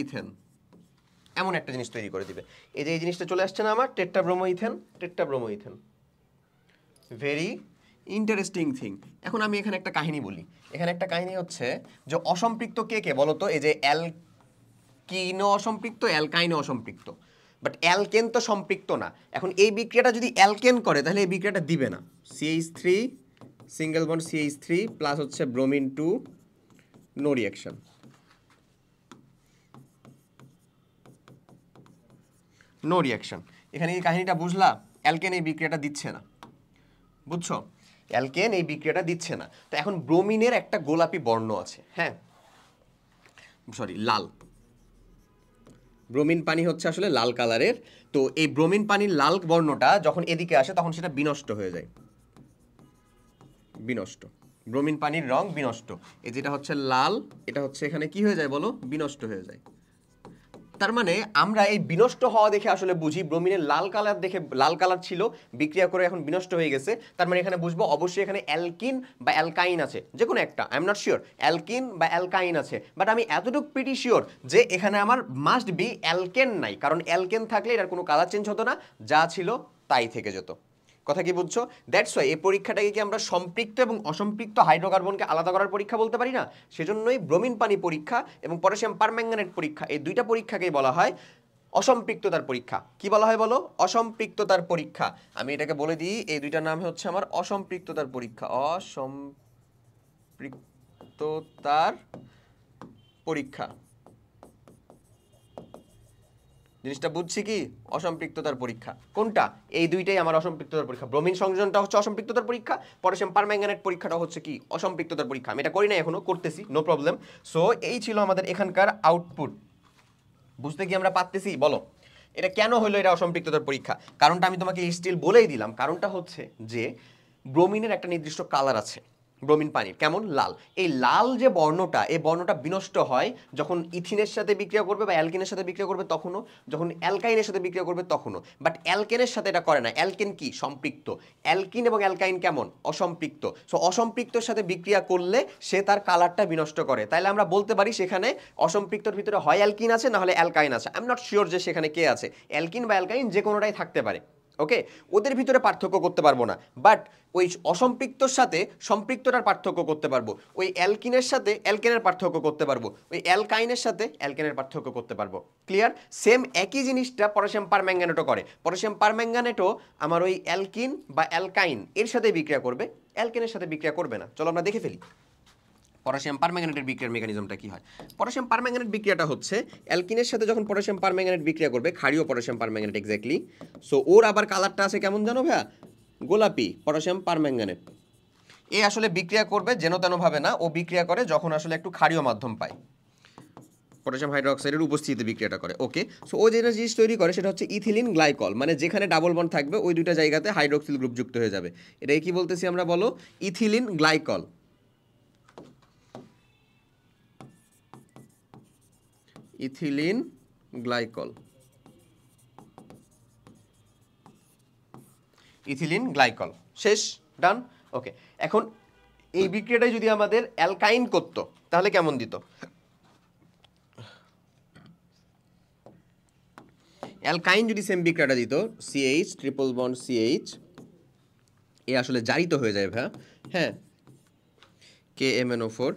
S1: ইথেন, এমন একটা জিনিস তৈরি করে দিবে। এই যে এই জিনিসটা চলে আসছে না আমার, tetrabromo ethane. Very interesting thing. এখন আমি এখানে একটা কাহিনী বলি। এখানে একটা কাহিনী হচ্ছে যে অসম্পৃক্ত কে কে বলো তো? এই যে অ্যালকিনও অসম্পৃক্ত, অ্যালকাইনও অসম্পৃক্ত, বাট অ্যালকেন তো সম্পৃক্ত না। এখন এই বিক্রিয়াটা যদি অ্যালকেন করে তাহলে এই বিক্রিয়াটা দিবে না। CH3 single bond CH3 plus হচ্ছে ব্রোমিন 2, নো রিঅ্যাকশন। এখানে এই কাহিনীটা বুঝলা? অ্যালকেন এই বিক্রিয়াটা দিচ্ছে না, বুঝছো? অ্যালকেন এই বিক্রিয়াটা দিচ্ছে না। তো এখন ব্রোমিনের একটা গোলাপি বর্ণ আছে, হ্যাঁ লাল। ব্রোমিন পানি হচ্ছে আসলে লাল কালারের। তো এই ব্রোমিন পানির লাল বর্ণটা যখন এদিকে আসে তখন সেটা বিনষ্ট হয়ে যায়। ব্রোমিন পানির রং বিনষ্ট। এই যেটা হচ্ছে লাল, এটা হচ্ছে এখানে কি হয়ে যায় বলো? বিনষ্ট হয়ে যায়। তার মানে আমরা এই বিনষ্ট হওয়া দেখে আসলে বুঝি ব্রোমিনের লাল কালার ছিল, বিক্রিয়া করে এখন বিনষ্ট হয়ে গেছে। তার মানে এখানে বুঝবো অবশ্যই এখানে অ্যালকিন বা অ্যালকাইন আছে, যে কোনো একটা। I am not sure alkyne বা অ্যালকাইন আছে, বাট আমি এতটুকু প্রিটি শিওর যে এখানে আমার মাস্ট বি অ্যালকেন নাই, কারণ অ্যালকেন থাকলে এটার কোনো কালার চেঞ্জ হতো না, যা ছিল তাই থেকে যেত। কথা কি বুঝছো? দ্যাটস ওয়াই এই পরীক্ষাটাকে কি আমরা সম্পৃক্ত এবং অসম্পৃক্ত হাইড্রোকার্বনকে আলাদা করার পরীক্ষা বলতে পারি না? সেজন্যই ব্রোমিন পানি পরীক্ষা এবং পটাশিয়াম পারম্যাঙ্গানেট পরীক্ষা, এই দুইটা পরীক্ষাকেই বলা হয় অসম্পৃক্ততার পরীক্ষা। কি বলা হয় বলো? অসম্পৃক্ততার পরীক্ষা। আমি এটাকে বলে দিই, এই দুইটার নাম হচ্ছে আমার অসম্পৃক্ততার পরীক্ষা। অসম্পৃক্ততার পরীক্ষা। জিনিসটা বুঝছি কি? অসম্পৃক্ততার পরীক্ষা কোনটা? এই দুইটাই আমার অসম্পৃক্ততার পরীক্ষা। ব্রোমিন সংযোজনটা হচ্ছে অসম্পৃক্ততার পরীক্ষা, পটাশিয়াম পারম্যাঙ্গানেট পরীক্ষাটা হচ্ছে কি? অসম্পৃক্ততার পরীক্ষা। আমি এটা করি না এখনো, করতেছি, নো প্রবলেম। সো এই ছিল আমাদের এখানকার আউটপুট। বুঝতে কি আমরা পারতেছি বলো? এটা কেন হলো এটা অসম্পৃক্ততার পরীক্ষা? কারণটা আমি তোমাকে স্টিল বলেই দিলাম। কারণটা হচ্ছে যে ব্রোমিনের একটা নির্দিষ্ট কালার আছে, ব্রোমিন পানির কেমন লাল। এই লাল যে বর্ণটা, এই বর্ণটা বিনষ্ট হয় যখন ইথিনের সাথে বিক্রিয়া করবে বা অ্যালকিনের সাথে বিক্রিয়া করবে তখনও, যখন অ্যালকাইনের সাথে বিক্রিয়া করবে তখনও। বাট অ্যালকেনের সাথে এটা করে না। অ্যালকেন কি? সম্পৃক্ত। অ্যালকিন এবং অ্যালকাইন কেমন? অসম্পৃক্ত। সো অসম্পৃক্তর সাথে বিক্রিয়া করলে সে তার কালারটা বিনষ্ট করে। তাইলে আমরা বলতে পারি সেখানে অসম্পৃক্তর ভিতরে হয় অ্যালকিন আছে, না হলে অ্যালকাইন আছে। আই এম নট শিওর যে সেখানে কে আছে। অ্যালকিন বা অ্যালকাইন যে কোনোটাই থাকতে পারে। ওকে, ওদের ভিতরে পার্থক্য করতে পারবো না, বাট ওই অসম্পৃক্তর সাথে সম্পৃক্তটার পার্থক্য করতে পারবো। ওই অ্যালকিনের সাথে অ্যালকেনের পার্থক্য করতে পারবো। ওই অ্যালকাইনের সাথে অ্যালকেনের পার্থক্য করতে পারবো। ক্লিয়ার? সেম একই জিনিসটা পটাশিয়াম পারম্যাঙ্গানেটও করে। পটাশিয়াম পারম্যাঙ্গানেটও আমার ওই অ্যালকিন বা অ্যালকাইন এর সাথে বিক্রিয়া করবে, অ্যালকেনের সাথে বিক্রিয়া করবে না। চলো আমরা দেখে ফেলি পটাশিয়াম পারম্যাঙ্গানেটের বিক্রিয়ার মেকানিজমটা কি হয়। পটাশিয়াম পারম্যাঙ্গানেট বিক্রিয়াটা হচ্ছে অ্যালকিনের সাথে যখন পটাশিয়াম পারম্যাঙ্গানেট বিক্রিয়া করবে, ক্ষারীয় পটাশিয়াম পারম্যাঙ্গানেট এক্স্যাক্টলি। সো ওর আবার কালারটা আছে কেমন জানো ভাইয়া? গোলাপি। পটাশিয়াম পারম্যাঙ্গানেট এ আসলে বিক্রিয়া করবে যেন তেন ভাবে না, ও বিক্রিয়া করে যখন আসলে একটু ক্ষারীয় মাধ্যম পায়, পটাশিয়াম হাইড্রোক্সাইডের উপস্থিতিতে বিক্রিয়াটা করে। ওকে, সো ও যেটা জিনিস তৈরি করে সেটা হচ্ছে ইথিলিন গ্লাইকল, মানে যেখানে ডাবল বন্ড থাকবে ওই দুইটা জায়গাতে হাইড্রোক্সিল গ্রুপ যুক্ত হয়ে যাবে। এটাই কি বলতেছি আমরা বলো? Ethylene glycol. Ethylene glycol. Ethylene glycol. শেষ? ডান? ওকে, এখন এই বিক্রিয়াটাই যদি আমাদের অ্যালকাইন করতো তাহলে কেমন দিত? অ্যালকাইন যদি সেম বিক্রিয়াটা দিত, CH ট্রিপল বন্ড CH, এ আসলে জারিত হয়ে যায় ভাই, হ্যাঁ, KMnO4।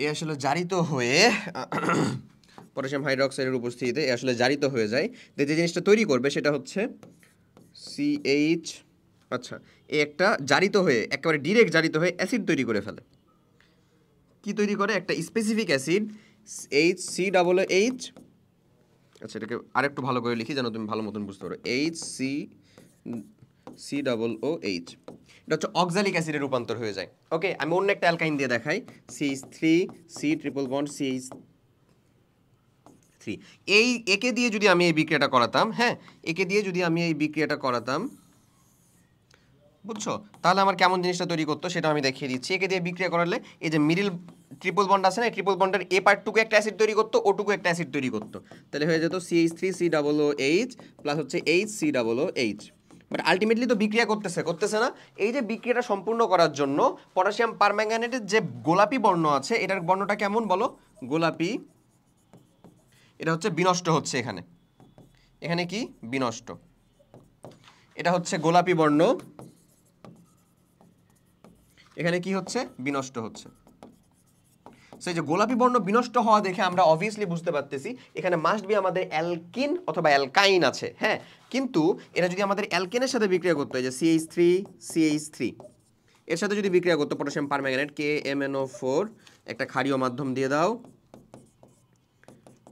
S1: এ আসলে জারিত হয়ে পটাশিয়াম হাইড্রোক্সাইডের উপস্থিতিতে এ আসলে জারিত হয়ে যায়। যে জিনিসটা তৈরি করবে সেটা হচ্ছে সিএইচ, আচ্ছা, এ একটা জারিত হয়ে একেবারে ডিরেক্ট জারিত হয়ে অ্যাসিড তৈরি করে ফেলে। কি তৈরি করে? একটা স্পেসিফিক অ্যাসিড HCOOH। আচ্ছা, এটাকে আরেকটু ভালো করে লিখি যেন তুমি ভালো মতন বুঝতে পারো। HCOOH, এটা হচ্ছে অক্সালিক অ্যাসিডে রূপান্তর হয়ে যায়। ওকে, আমি অন্য একটা অ্যালকাইন দিয়ে দেখাই। CH3 C triple bond CH3। একে দিয়ে যদি আমি এই বিক্রিয়াটা করাতাম, হ্যাঁ, একে দিয়ে যদি আমি এই বিক্রিয়াটা করাতাম, বুঝছো, তাহলে আমার কেমন জিনিসটা তৈরি করতো সেটা আমি দেখিয়ে দিচ্ছি। একে দিয়ে বিক্রিয়া করালে এই যে মিডিল ট্রিপল বন্ড আছে না, এই ট্রিপল বন্ডের এ পার্টটুকু একটা অ্যাসিড তৈরি করতো, ওটুকু একটা অ্যাসিড তৈরি করতো। তাহলে হয়ে যেত CH3COOH প্লাস হচ্ছে HCOOH। বাট আলটিমেটলি তো বিক্রিয়া করতেছে না। এই যে বিক্রিয়াটা সম্পূর্ণ করার জন্য পটাশিয়াম পারম্যাঙ্গানেটের যে গোলাপি বর্ণ আছে, এটার বর্ণটা কেমন বলো? গোলাপি। এটা হচ্ছে বিনষ্ট হচ্ছে এখানে। এখানে কি বিনষ্ট? এটা হচ্ছে গোলাপি বর্ণ, এখানে কি হচ্ছে? বিনষ্ট হচ্ছে। সো এই যে গোলাপি বর্ণ বিনষ্ট হওয়া দেখে আমরা অবভিয়াসলি বুঝতে পারতেছি এখানে মাস্ট বি আমাদের অ্যালকিন অথবা অ্যালকাইন আছে, হ্যাঁ। কিন্তু এটা যদি আমাদের অ্যালকেনের সাথে বিক্রিয়া করতে হয়, যে CH3 এর সাথে যদি বিক্রিয়া করতো পটাশিয়াম পারম্যাঙ্গানেট KMnO4, একটা ক্ষারীয় মাধ্যম দিয়ে দাও,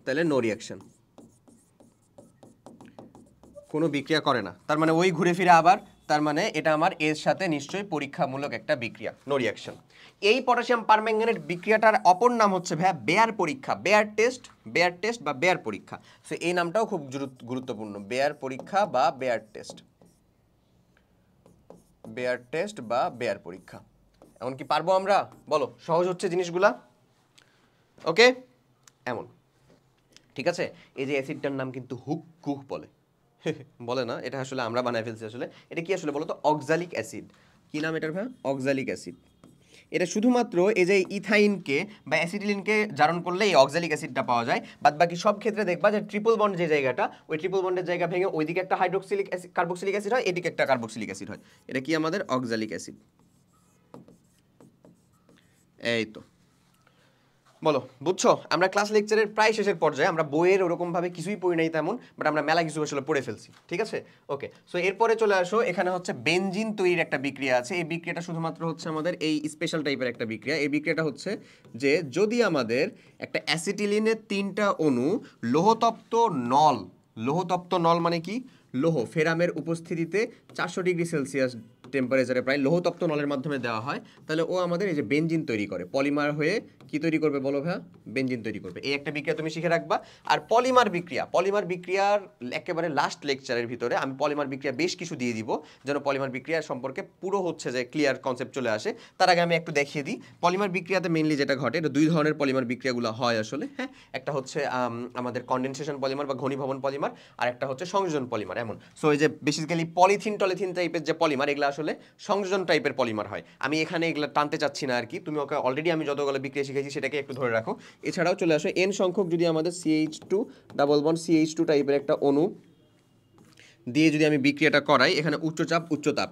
S1: তাহলে নো রিয়াকশন, কোনো বিক্রিয়া করে না। তার মানে ওই ঘুরে ফিরে আবার, তার মানে এটা আমার এর সাথে নিশ্চয়ই পরীক্ষামূলক একটা বিক্রিয়া, নো রিয়াকশন। এই পটাশিয়াম পারম্যাঙ্গানেট বিক্রিয়াটার অপর নাম হচ্ছে ভাইয়া বেয়ার পরীক্ষা, বেয়ার টেস্ট বা বেয়ার পরীক্ষা। সো এই নামটাও খুব গুরুত্বপূর্ণ, বেয়ার পরীক্ষা বা বেয়ার টেস্ট, বা বেয়ার পরীক্ষা। এমন কি পারবো আমরা? বলো, সহজ হচ্ছে জিনিসগুলা? ওকে, এমন, ঠিক আছে। এই যে অ্যাসিডটার নাম কিন্তু হুক্কুহ বলে বলে না, এটা আসলে আমরা বানায় ফেলছি। আসলে এটা কি আসলে বলো তো? Oxalic acid. কি নাম এটার ভাই? Oxalic acid. এটা শুধুমাত্র এই যে ইথাইনকে বা অ্যাসিটিলিনকে জারণ করলে এই অক্সালিক অ্যাসিডটা পাওয়া যায়। বাদ বাকি সব ক্ষেত্রে দেখবা যে ট্রিপল বন্ড যে জায়গাটা, ওই ট্রিপল বন্ডের জায়গা ভেঙে ওইদিকে একটা কার্বক্সিলিক অ্যাসিড হয়, এদিকে একটা কার্বক্সিলিক অ্যাসিড হয়। এটা কি আমাদের অক্সালিক অ্যাসিড। এই তো, বলো বুঝছো? আমরা ক্লাস লেকচারের প্রায় শেষের পর্যায়ে, আমরা বইয়ের ওরকমভাবে কিছুই পড়ি নাই তেমন, বাট আমরা মেলা কিছু আসলে পড়ে ফেলছি, ঠিক আছে? ওকে, সো এরপরে চলে আসো, এখানে হচ্ছে বেনজিন তৈরির একটা বিক্রিয়া আছে। এই বিক্রিয়াটা শুধুমাত্র হচ্ছে আমাদের এই স্পেশাল টাইপের একটা বিক্রিয়া। এই বিক্রিয়াটা হচ্ছে যে যদি আমাদের একটা অ্যাসিটিলিনের 3টা অণু লোহতপ্ত নল মানে কি? লোহ ফেরামের উপস্থিতিতে 400°C টেম্পারেচারে প্রায় লোহতপ্ত নলের মাধ্যমে দেওয়া হয়, তাহলে ও আমাদের এই যে বেনজিন তৈরি করে, পলিমার হয়ে কি তৈরি করবে বলো ভাইয়া? বেনজিন তৈরি করবে। এই একটা বিক্রিয়া তুমি শিখে রাখবা। আর পলিমার বিক্রিয়ার একেবারে লাস্ট লেকচারের ভিতরে আমি পলিমার বিক্রিয়া বেশ কিছু দিয়ে দিব, যেন পলিমার বিক্রিয়া সম্পর্কে পুরো হচ্ছে যে ক্লিয়ার কনসেপ্ট চলে আসে। তার আগে আমি একটু দেখিয়ে দিই পলিমার বিক্রিয়াতে মেইনলি যেটা ঘটে, এটা 2 ধরনের পলিমার বিক্রিয়াগুলো হয় আসলে, হ্যাঁ। একটা হচ্ছে আমাদের কনডেনসেশন পলিমার বা ঘনীভবন পলিমার, আর একটা হচ্ছে সংযোজন পলিমার। এমন সো এই যে বেসিক্যালি টলিথিন টাইপের যে পলিমার, এগুলো আসলে সংযোজন টাইপের পলিমার হয়। আমি এখানে এগুলো টানতে চাচ্ছি না আর কি, তুমি ওকে অলরেডি আমি যতগুলো বিক্রিয়া শিখেছি সেটাকে একটু ধরে রাখো। এছাড়াও চলে আসো N সংখ্যক যদি আমাদের CH2 ডাবল বন্ড CH2 টাইপের একটা অণু দিয়ে যদি আমি বিক্রিয়াটা করাই, এখানে উচ্চতাপ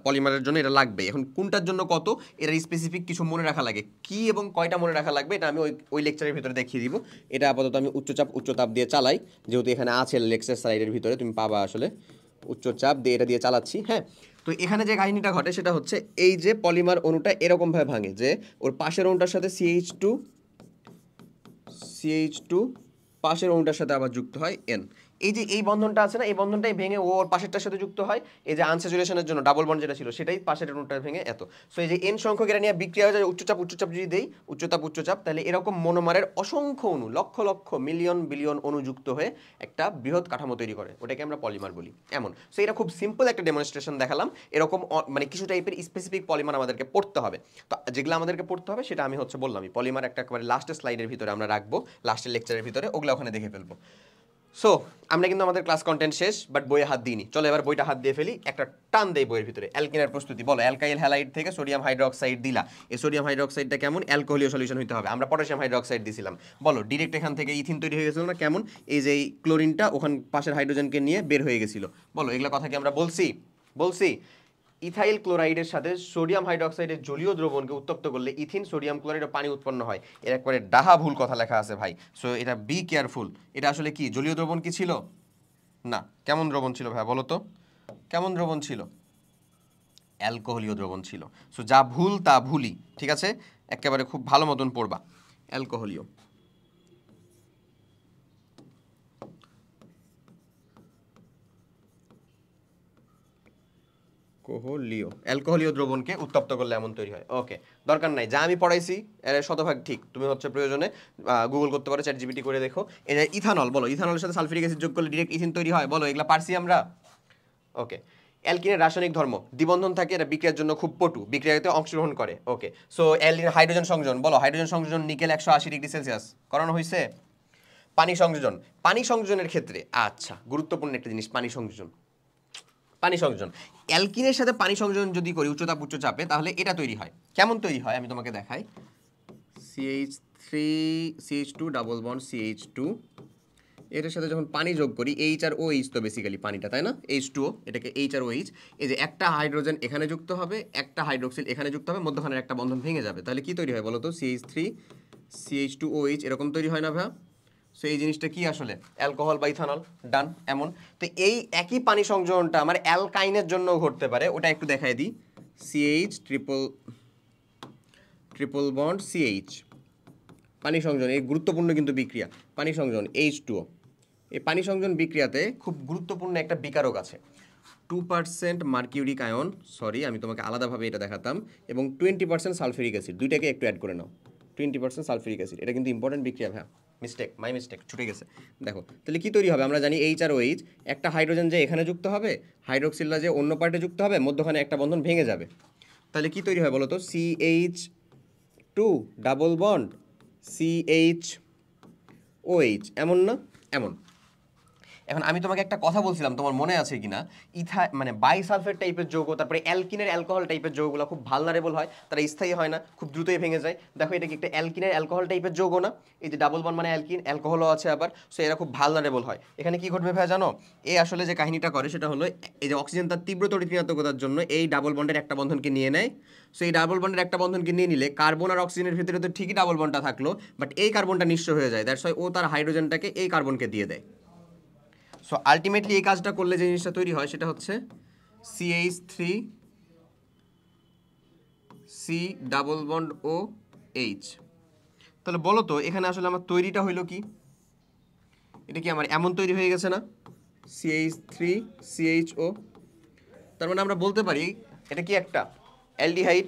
S1: পলিমারের জন্য এটা লাগবে। এখন কোনটার জন্য কত, এর স্পেসিফিক কিছু মনে রাখা লাগে, কি এবং কয়টা মনে রাখা লাগবে এটা আমি ওই লেকচারের ভিতরে দেখিয়ে দিব। এটা আপাতত আমি উচ্চতাপ দিয়ে চালাই, যেহেতু এখানে আছে লেকচার স্লাইডের ভিতরে তুমি পাবা আসলে উচ্চচাপ দিয়ে এটা দিয়ে চালাচ্ছি, হ্যাঁ। তো এখানে যে কাহিনীটা ঘটে সেটা হচ্ছে এই যে পলিমার অণুটা এরকমভাবে ভাঙে যে ওর পাশের অণুটার সাথে CH2 পাশের অণুটার সাথে আবার যুক্ত হয় N। এই যে এই বন্ধনটা আছে না, এই বন্ধনটাই ভেঙে ওর পাশেরটার সাথে যুক্ত হয়। এই যে আনস্যাচুরেশনের জন্য ডাবল বন্ড যেটা ছিল সেটাই পাশের অণুটা ভেঙে এত। সো এই যে N সংখ্যক এটা নিয়ে বিক্রিয়া হয়ে যায় উচ্চচাপ যদি দেই উচ্চচাপ, তাহলে এরকম মনোমারের অসংখ্য অণু, লক্ষ লক্ষ মিলিয়ন বিলিয়ন অণু যুক্ত হয়ে একটা বৃহৎ কাঠামো তৈরি করে, ওটাকে আমরা পলিমার বলি। এমন সো এটা খুব সিম্পল একটা ডেমনস্ট্রেশন দেখালাম। এরকম মানে কিছু টাইপের স্পেসিফিক পলিমার আমাদেরকে পড়তে হবে। তো যেগুলো আমাদেরকে পড়তে হবে সেটা আমি হচ্ছে বললামই, পলিমার একটা একেবারে লাস্টের স্লাইডের ভিতরে আমরা রাখবো, লাস্টের লেকচারের ভিতরে ওগুলো ওখানে দেখে ফেলবো। সো আমরা কিন্তু আমাদের ক্লাস কন্টেন্ট শেষ, বাট বইয়ে হাত দিইনি। চলো এবার বইটা হাত দিয়ে ফেলি, একটা টান দেই বইয়ের ভিতরে। অ্যালকিনের প্রস্তুতি বলো, অ্যালকাইল হ্যালাইড থেকে সোডিয়াম হাইড্রোক্সাইড দিলা, এই সোডিয়াম হাইড্রোক্সাইডটা কেমন? অ্যালকোহলীয় সলিউশন হতে হবে। আমরা পটাশিয়াম হাইড্রোক্সাইড দিছিলাম, বলো ডিরেক্ট এখান থেকে ইথিন তৈরি হয়ে গেছিল না? কেমন? এই যে এই ক্লোরিনটা ওখান পাশের হাইড্রোজেনকে নিয়ে বের হয়ে গেছিল, বলো এগুলো কথা কি আমরা বলছি? ইথাইল ক্লোরাইডের সাথে সোডিয়াম হাইড্রোক্সাইডের জলীয় দ্রবণকে উত্তপ্ত করলে ইথিন সোডিয়াম ক্লোরাইড ও পানি উৎপন্ন হয়। এর একবারে ডাহা ভুল কথা লেখা আছে ভাই। সো এটা বি কেয়ারফুল। এটা আসলে কি জলীয় দ্রবণ কি ছিল? না। কেমন দ্রবণ ছিল ভাই বলো তো? কেমন দ্রবণ ছিল? অ্যালকোহলীয় দ্রবণ ছিল। সো যা ভুল তা ভুলই, ঠিক আছে? একেবারে খুব ভালো মতন পড়বা। অ্যালকোহলীয়, অ্যালকোহলীয় দ্রবণকে উত্তপ্ত করলে এমন তৈরি হয়। ওকে, দরকার নাই, যা আমি পড়াইছি এর শতভাগ ঠিক। তুমি হচ্ছে প্রয়োজনে গুগল করতে পারো, চ্যাট জিপিটি করে দেখো। এই যে ইথানল, বলো ইথানলের সাথে সালফিউরিক অ্যাসিড যোগ করলে ডিরেক্ট ইথিন তৈরি হয়, বলো এগুলা পারছি আমরা? ওকে, অ্যালকিনের রাসায়নিক ধর্ম দ্বিবন্ধন থাকে, এটা বিক্রিয়ার জন্য খুব পটু, বিক্রিয়াতে অংশগ্রহণ করে। ওকে, সো অ্যালকিনের হাইড্রোজেন সংযোজন, বলো হাইড্রোজেন সংযোজন নিকেল 180 ডিগ্রি সেলসিয়াস করানো হয়েছে। পানি সংযোজন, পানি সংযোজনের ক্ষেত্রে আচ্ছা গুরুত্বপূর্ণ একটা জিনিস পানি সংযোজন। পানি সংযোজন, অ্যালকিনের সাথে পানি সংযোজন যদি করি উচ্চ তাপ উচ্চ চাপে, তাহলে এটা তৈরি হয়। কেমন তৈরি হয় আমি তোমাকে দেখাই। CH3 CH2 double bond CH2, এটার সাথে যখন পানি যোগ করি এইচ আর OH, তো বেসিক্যালি পানিটা, তাই না? H2O, এটাকে এইচ আর OH, এই যে একটা হাইড্রোজেন এখানে যুক্ত হবে, একটা হাইড্রোক্সিল এখানে যুক্ত হবে, মধ্যখানের একটা বন্ধন ভেঙে যাবে, তাহলে কি তৈরি হয় বলো তো? CH3 CH2OH এরকম তৈরি হয় না ভাই? সো এই জিনিসটা কি আসলে? অ্যালকোহল বা ইথানল। ডান। এমন তো এই একই পানি সংযোজনটা আমার অ্যালকাইনের জন্য ঘটতে পারে, ওটা একটু দেখাই দিই। CH ট্রিপল বন্ড CH, পানি সংযোজন, এই গুরুত্বপূর্ণ কিন্তু বিক্রিয়া পানি সংযোজন H2O। এই পানি সংযোজন বিক্রিয়াতে খুব গুরুত্বপূর্ণ একটা বিকারক আছে, 2% মার্কিউরিক আয়ন, সরি আমি তোমাকে আলাদাভাবে এটা দেখাতাম, এবং 20% সালফিউরিক অ্যাসিড, দুইটাকে একটু অ্যাড করে নাও। 20% সালফিউরিক অ্যাসিড, এটা কিন্তু ইম্পর্টেন্ট বিক্রিয়া ভাই। মিস্টেক, মাই মিস্টেক, ছুটে গেছে। দেখো তাহলে কি তৈরি হবে, আমরা জানি এইচ আর OH, একটা হাইড্রোজেন যে এখানে যুক্ত হবে, হাইড্রোক্সিলটা যে অন্য পার্টে যুক্ত হবে, মধ্যখানে একটা বন্ধন ভেঙে যাবে, তাহলে কি তৈরি হয় বলো তো? CH2 ডাবল বন্ড CHOH, এমন না? এমন। এখন আমি তোমাকে একটা কথা বলছিলাম, তোমার মনে আছে কিনা, মানে বাইসালফেট টাইপের যৌগ, তারপরে অ্যালকিনের অ্যালকোহল টাইপের যৌগগুলো খুব ভালনারেবল হয়, তারা স্থায়ী হয় না, খুব দ্রুতই ভেঙে যায়। দেখো এটা কি একটা অ্যালকিনের অ্যালকোহল টাইপের যৌগ না? এই যে ডাবল বন্ড মানে অ্যালকিন, অ্যালকোহলও আছে আবার, সো এরা খুব ভালনারেবল হয়। এখানে কি ঘটবে ভাই জানো? এই আসলে যে কাহিনীটা করে সেটা হলো, এই যে অক্সিজেন তার তীব্র তড়িৎ-ঋণাত্মকতার জন্য এই ডাবল বন্ডের একটা বন্ধনকে নিয়ে নেয়। সো এই ডাবল বন্ডের একটা বন্ধনকে নিয়ে নিলে কার্বন আর অক্সিজেনের ভিতরে তো ঠিকই ডাবল বন্ডটা থাকলো, বাট এই কার্বনটা নিঃস্ব হয়ে যায়, দ্যাটস ওয়াই ও তার হাইড্রোজেনটাকে এই কার্বনকে দিয়ে দেয়। সো আলটিমেটলি এই কাজটা করলে যে জিনিসটা তৈরি হয় সেটা হচ্ছে CH3 C double bond OH। তাহলে বলো তো এখানে আসলে আমার তৈরিটা হইলো কি? এটা কি আমার এমন তৈরি হয়ে গেছে না? CH3 CHO, তার মানে আমরা বলতে পারি এটা কি একটা অ্যালডিহাইড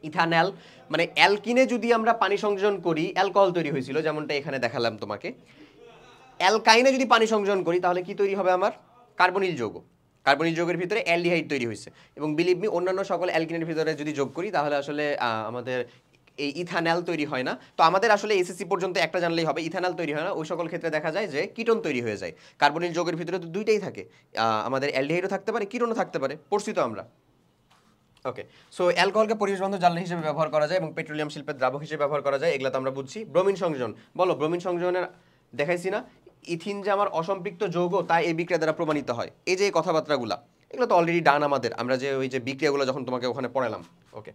S1: ইথানল, মানে অ্যালকিনে যদি আমরা পানি সংযোজন করি অ্যালকোহল তৈরি হয়েছিল, যেমনটা এখানে দেখালাম তোমাকে। অ্যালকাইনে যদি পানি সংযোজন করি তাহলে কি তৈরি হবে আমার? কার্বনিল যৌগ। কার্বনিল যৌগের ভিতরে অ্যালডিহাইড তৈরি হয়েছে, এবং বিলিভ মি অন্যান্য সকল অ্যালকিনের ভিতরে যদি যোগ করি তাহলে আসলে আমাদের এই ইথানল তৈরি হয় না। তো আমাদের আসলে এসএসসি পর্যন্ত একটা জানলেই হবে, ইথানল তৈরি হয় না। ওই সকল ক্ষেত্রে দেখা যায় যে কিটোন তৈরি হয়ে যায়। কার্বনিল যৌগের ভিতরে তো দুইটাই থাকে, আমাদের অ্যালডিহাইডও থাকতে পারে, কিটোনও থাকতে পারে, পড়ছি তো আমরা। ওকে, সো অ্যালকোহলকে পরিবেশ বান্ধব জ্বালানি হিসেবে ব্যবহার করা যায় এবং পেট্রোলিয়াম শিল্পের দ্রাবক হিসেবে ব্যবহার করা যায়, এগুলো তো আমরা বুঝছি। ব্রোমিন সংযোজন, বলো ব্রোমিন সংযোজনের দেখাইছি না? ইথিন যে আমার অসম্পৃক্ত যৌগ তাই এই বিক্রিয়া দ্বারা প্রমাণিত হয়। এই যে কথাবার্তাগুলা এগুলো তো অলরেডি ডান আমাদের, আমরা যে ওই যে বিক্রিয়াগুলো যখন তোমাকে ওখানে পড়ালাম। ওকে,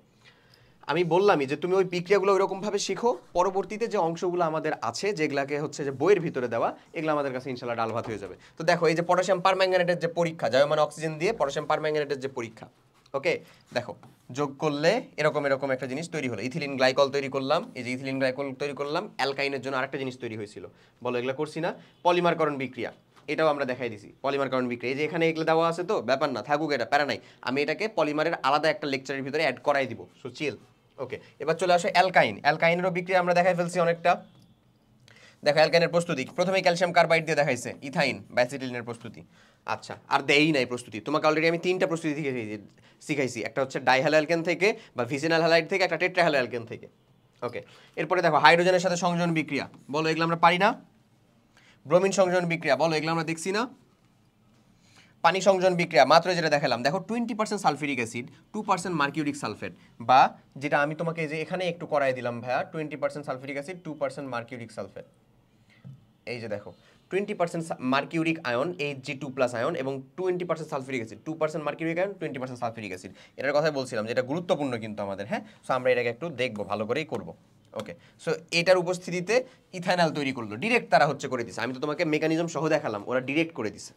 S1: আমি বললামই যে তুমি ওই বিক্রিয়াগুলো ওইরকমভাবে শিখো, পরবর্তীতে যে অংশগুলো আমাদের আছে যেগুলাকে হচ্ছে যে বইয়ের ভিতরে দেওয়া, এগুলো আমাদের কাছে ইনশাল্লাহ ডাল ভাত হয়ে যাবে। তো দেখো এই যে পটাশিয়াম পারম্যাঙ্গানেটের যে পরীক্ষা, জায়মান অক্সিজেন দিয়ে পটাশিয়াম পারম্যাঙ্গানেটের যে পরীক্ষা, ওকে দেখো যোগ করলে এরকম এরকম একটা জিনিস তৈরি হলো, ইথিলিন গ্লাইকল তৈরি করলাম, এই যে ইথিলিন গ্লাইকল তৈরি করলাম, অ্যালকাইনের জন্য আরেকটা জিনিস তৈরি হয়েছিল, বলো এগুলো করছি না? পলিমারকরণ বিক্রিয়া, এটাও আমরা দেখাই দিছি। পলিমারকরণ বিক্রিয়া, এই যে এখানে এগুলো দেওয়া আছে, তো ব্যাপার না, থাকুক, এটা প্যারা নাই, আমি এটাকে পলিমারের আলাদা একটা লেকচারের ভিতরে অ্যাড করাই দিব, সো চিল। ওকে, এবার চলে আসো অ্যালকাইন। অ্যালকাইনেরও বিক্রিয়া আমরা দেখাই ফেলছি অনেকটা। দেখো অ্যালকাইনের প্রস্তুতি, প্রথমে ক্যালসিয়াম কার্বাইড দিয়ে দেখাইছে ইথাইন বা অ্যাসিটিলিনের প্রস্তুতি। আচ্ছা, আর দেই নাই প্রস্তুতি, তোমাকে অলরেডি আমি 3টা প্রস্তুতি শিখাইছি, একটা হচ্ছে ডাইহ্যালো অ্যালকেন থেকে বা ভিসিনাল হ্যালাইড থেকে, একটা টেট্রাহ্যালো অ্যালকেন থেকে। ওকে, এরপরে দেখো হাইড্রোজেনের সাথে সংযোজন বিক্রিয়া, বলো এগুলো আমরা পারি না? ব্রোমিন সংযোজন বিক্রিয়া, বলো এগুলো আমরা দেখছি না? পানি সংযোজন বিক্রিয়া মাত্র যেটা দেখালাম, দেখো 20% সালফিউরিক অ্যাসিড, 2% মার্কিউরিক সালফেট, বা যেটা আমি তোমাকে যে এখানে একটু করাই দিলাম ভাইয়া, 20% সালফিউরিক অ্যাসিড, 2% মার্কিউরিক সালফেট। এই যে দেখো 20% মার্কিউরিক আয়ন Hg2+ আয়ন এবং 20% sulphuric acid, 2% mercuric ion, 20% sulphuric acid. এটার কথাই বলছিলাম যে এটা গুরুত্বপূর্ণ কিন্তু আমাদের, হ্যাঁ। সো আমরা এটাকে একটু দেখবো, ভালো করেই করবো। ওকে, সো এটার উপস্থিতিতে ইথানল তৈরি করলো, ডিরেক্ট তারা হচ্ছে করে দিছে। আমি তো তোমাকে মেকানিজম সহ দেখালাম, ওরা ডিরেক্ট করে দিছে।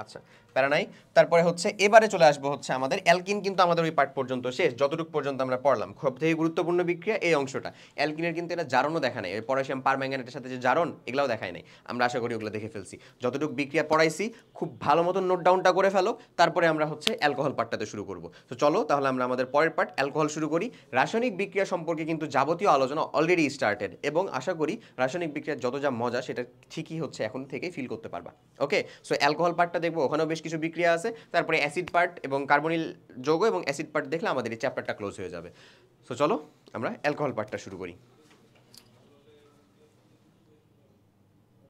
S1: আচ্ছা, প্যারা নাই। তারপরে হচ্ছে এবারে চলে আসবো হচ্ছে আমাদের অ্যালকিন, কিন্তু আমাদের ওই পার্ট পর্যন্ত শেষ, যতটুকু পর্যন্ত আমরা পড়লাম। সব থেকে গুরুত্বপূর্ণ বিক্রিয়া এই অংশটা। অ্যালকিনের কিন্তু এটা জারণও দেখা নাই, ওই পটাশিয়াম পারম্যাঙ্গানেটের সাথে যে জারণ, এগুলাও দেখায় নাই। আমরা আশা করি ওগুলো দেখে ফেলছি। যতটুকু বিক্রিয়া পড়াইছি খুব ভালো মতো নোট ডাউনটা করে ফেলো, তারপরে আমরা হচ্ছে অ্যালকোহল পার্টটাতে শুরু করব। তো চলো তাহলে আমরা আমাদের পরের পার্ট অ্যালকোহল শুরু করি। রাসায়নিক বিক্রিয়া সম্পর্কে কিন্তু যাবতীয় আলোচনা অলরেডি স্টার্টেড, এবং আশা করি রাসায়নিক বিক্রিয়ার যত যা মজা সেটা ঠিকই হচ্ছে এখন থেকেই ফিল করতে পারবা। ওকে, সো অ্যালকোহল পার্টটা দেখবো, ওখানেও বেশ কিছু বিক্রিয়া আছে। তারপরে অ্যাসিড পার্ট এবং কার্বনিল যৌগ এবং অ্যাসিড পার্ট দেখলে আমাদের এই চ্যাপ্টারটা ক্লোজ হয়ে যাবে। সো চলো আমরা অ্যালকোহল পার্টটা শুরু করি।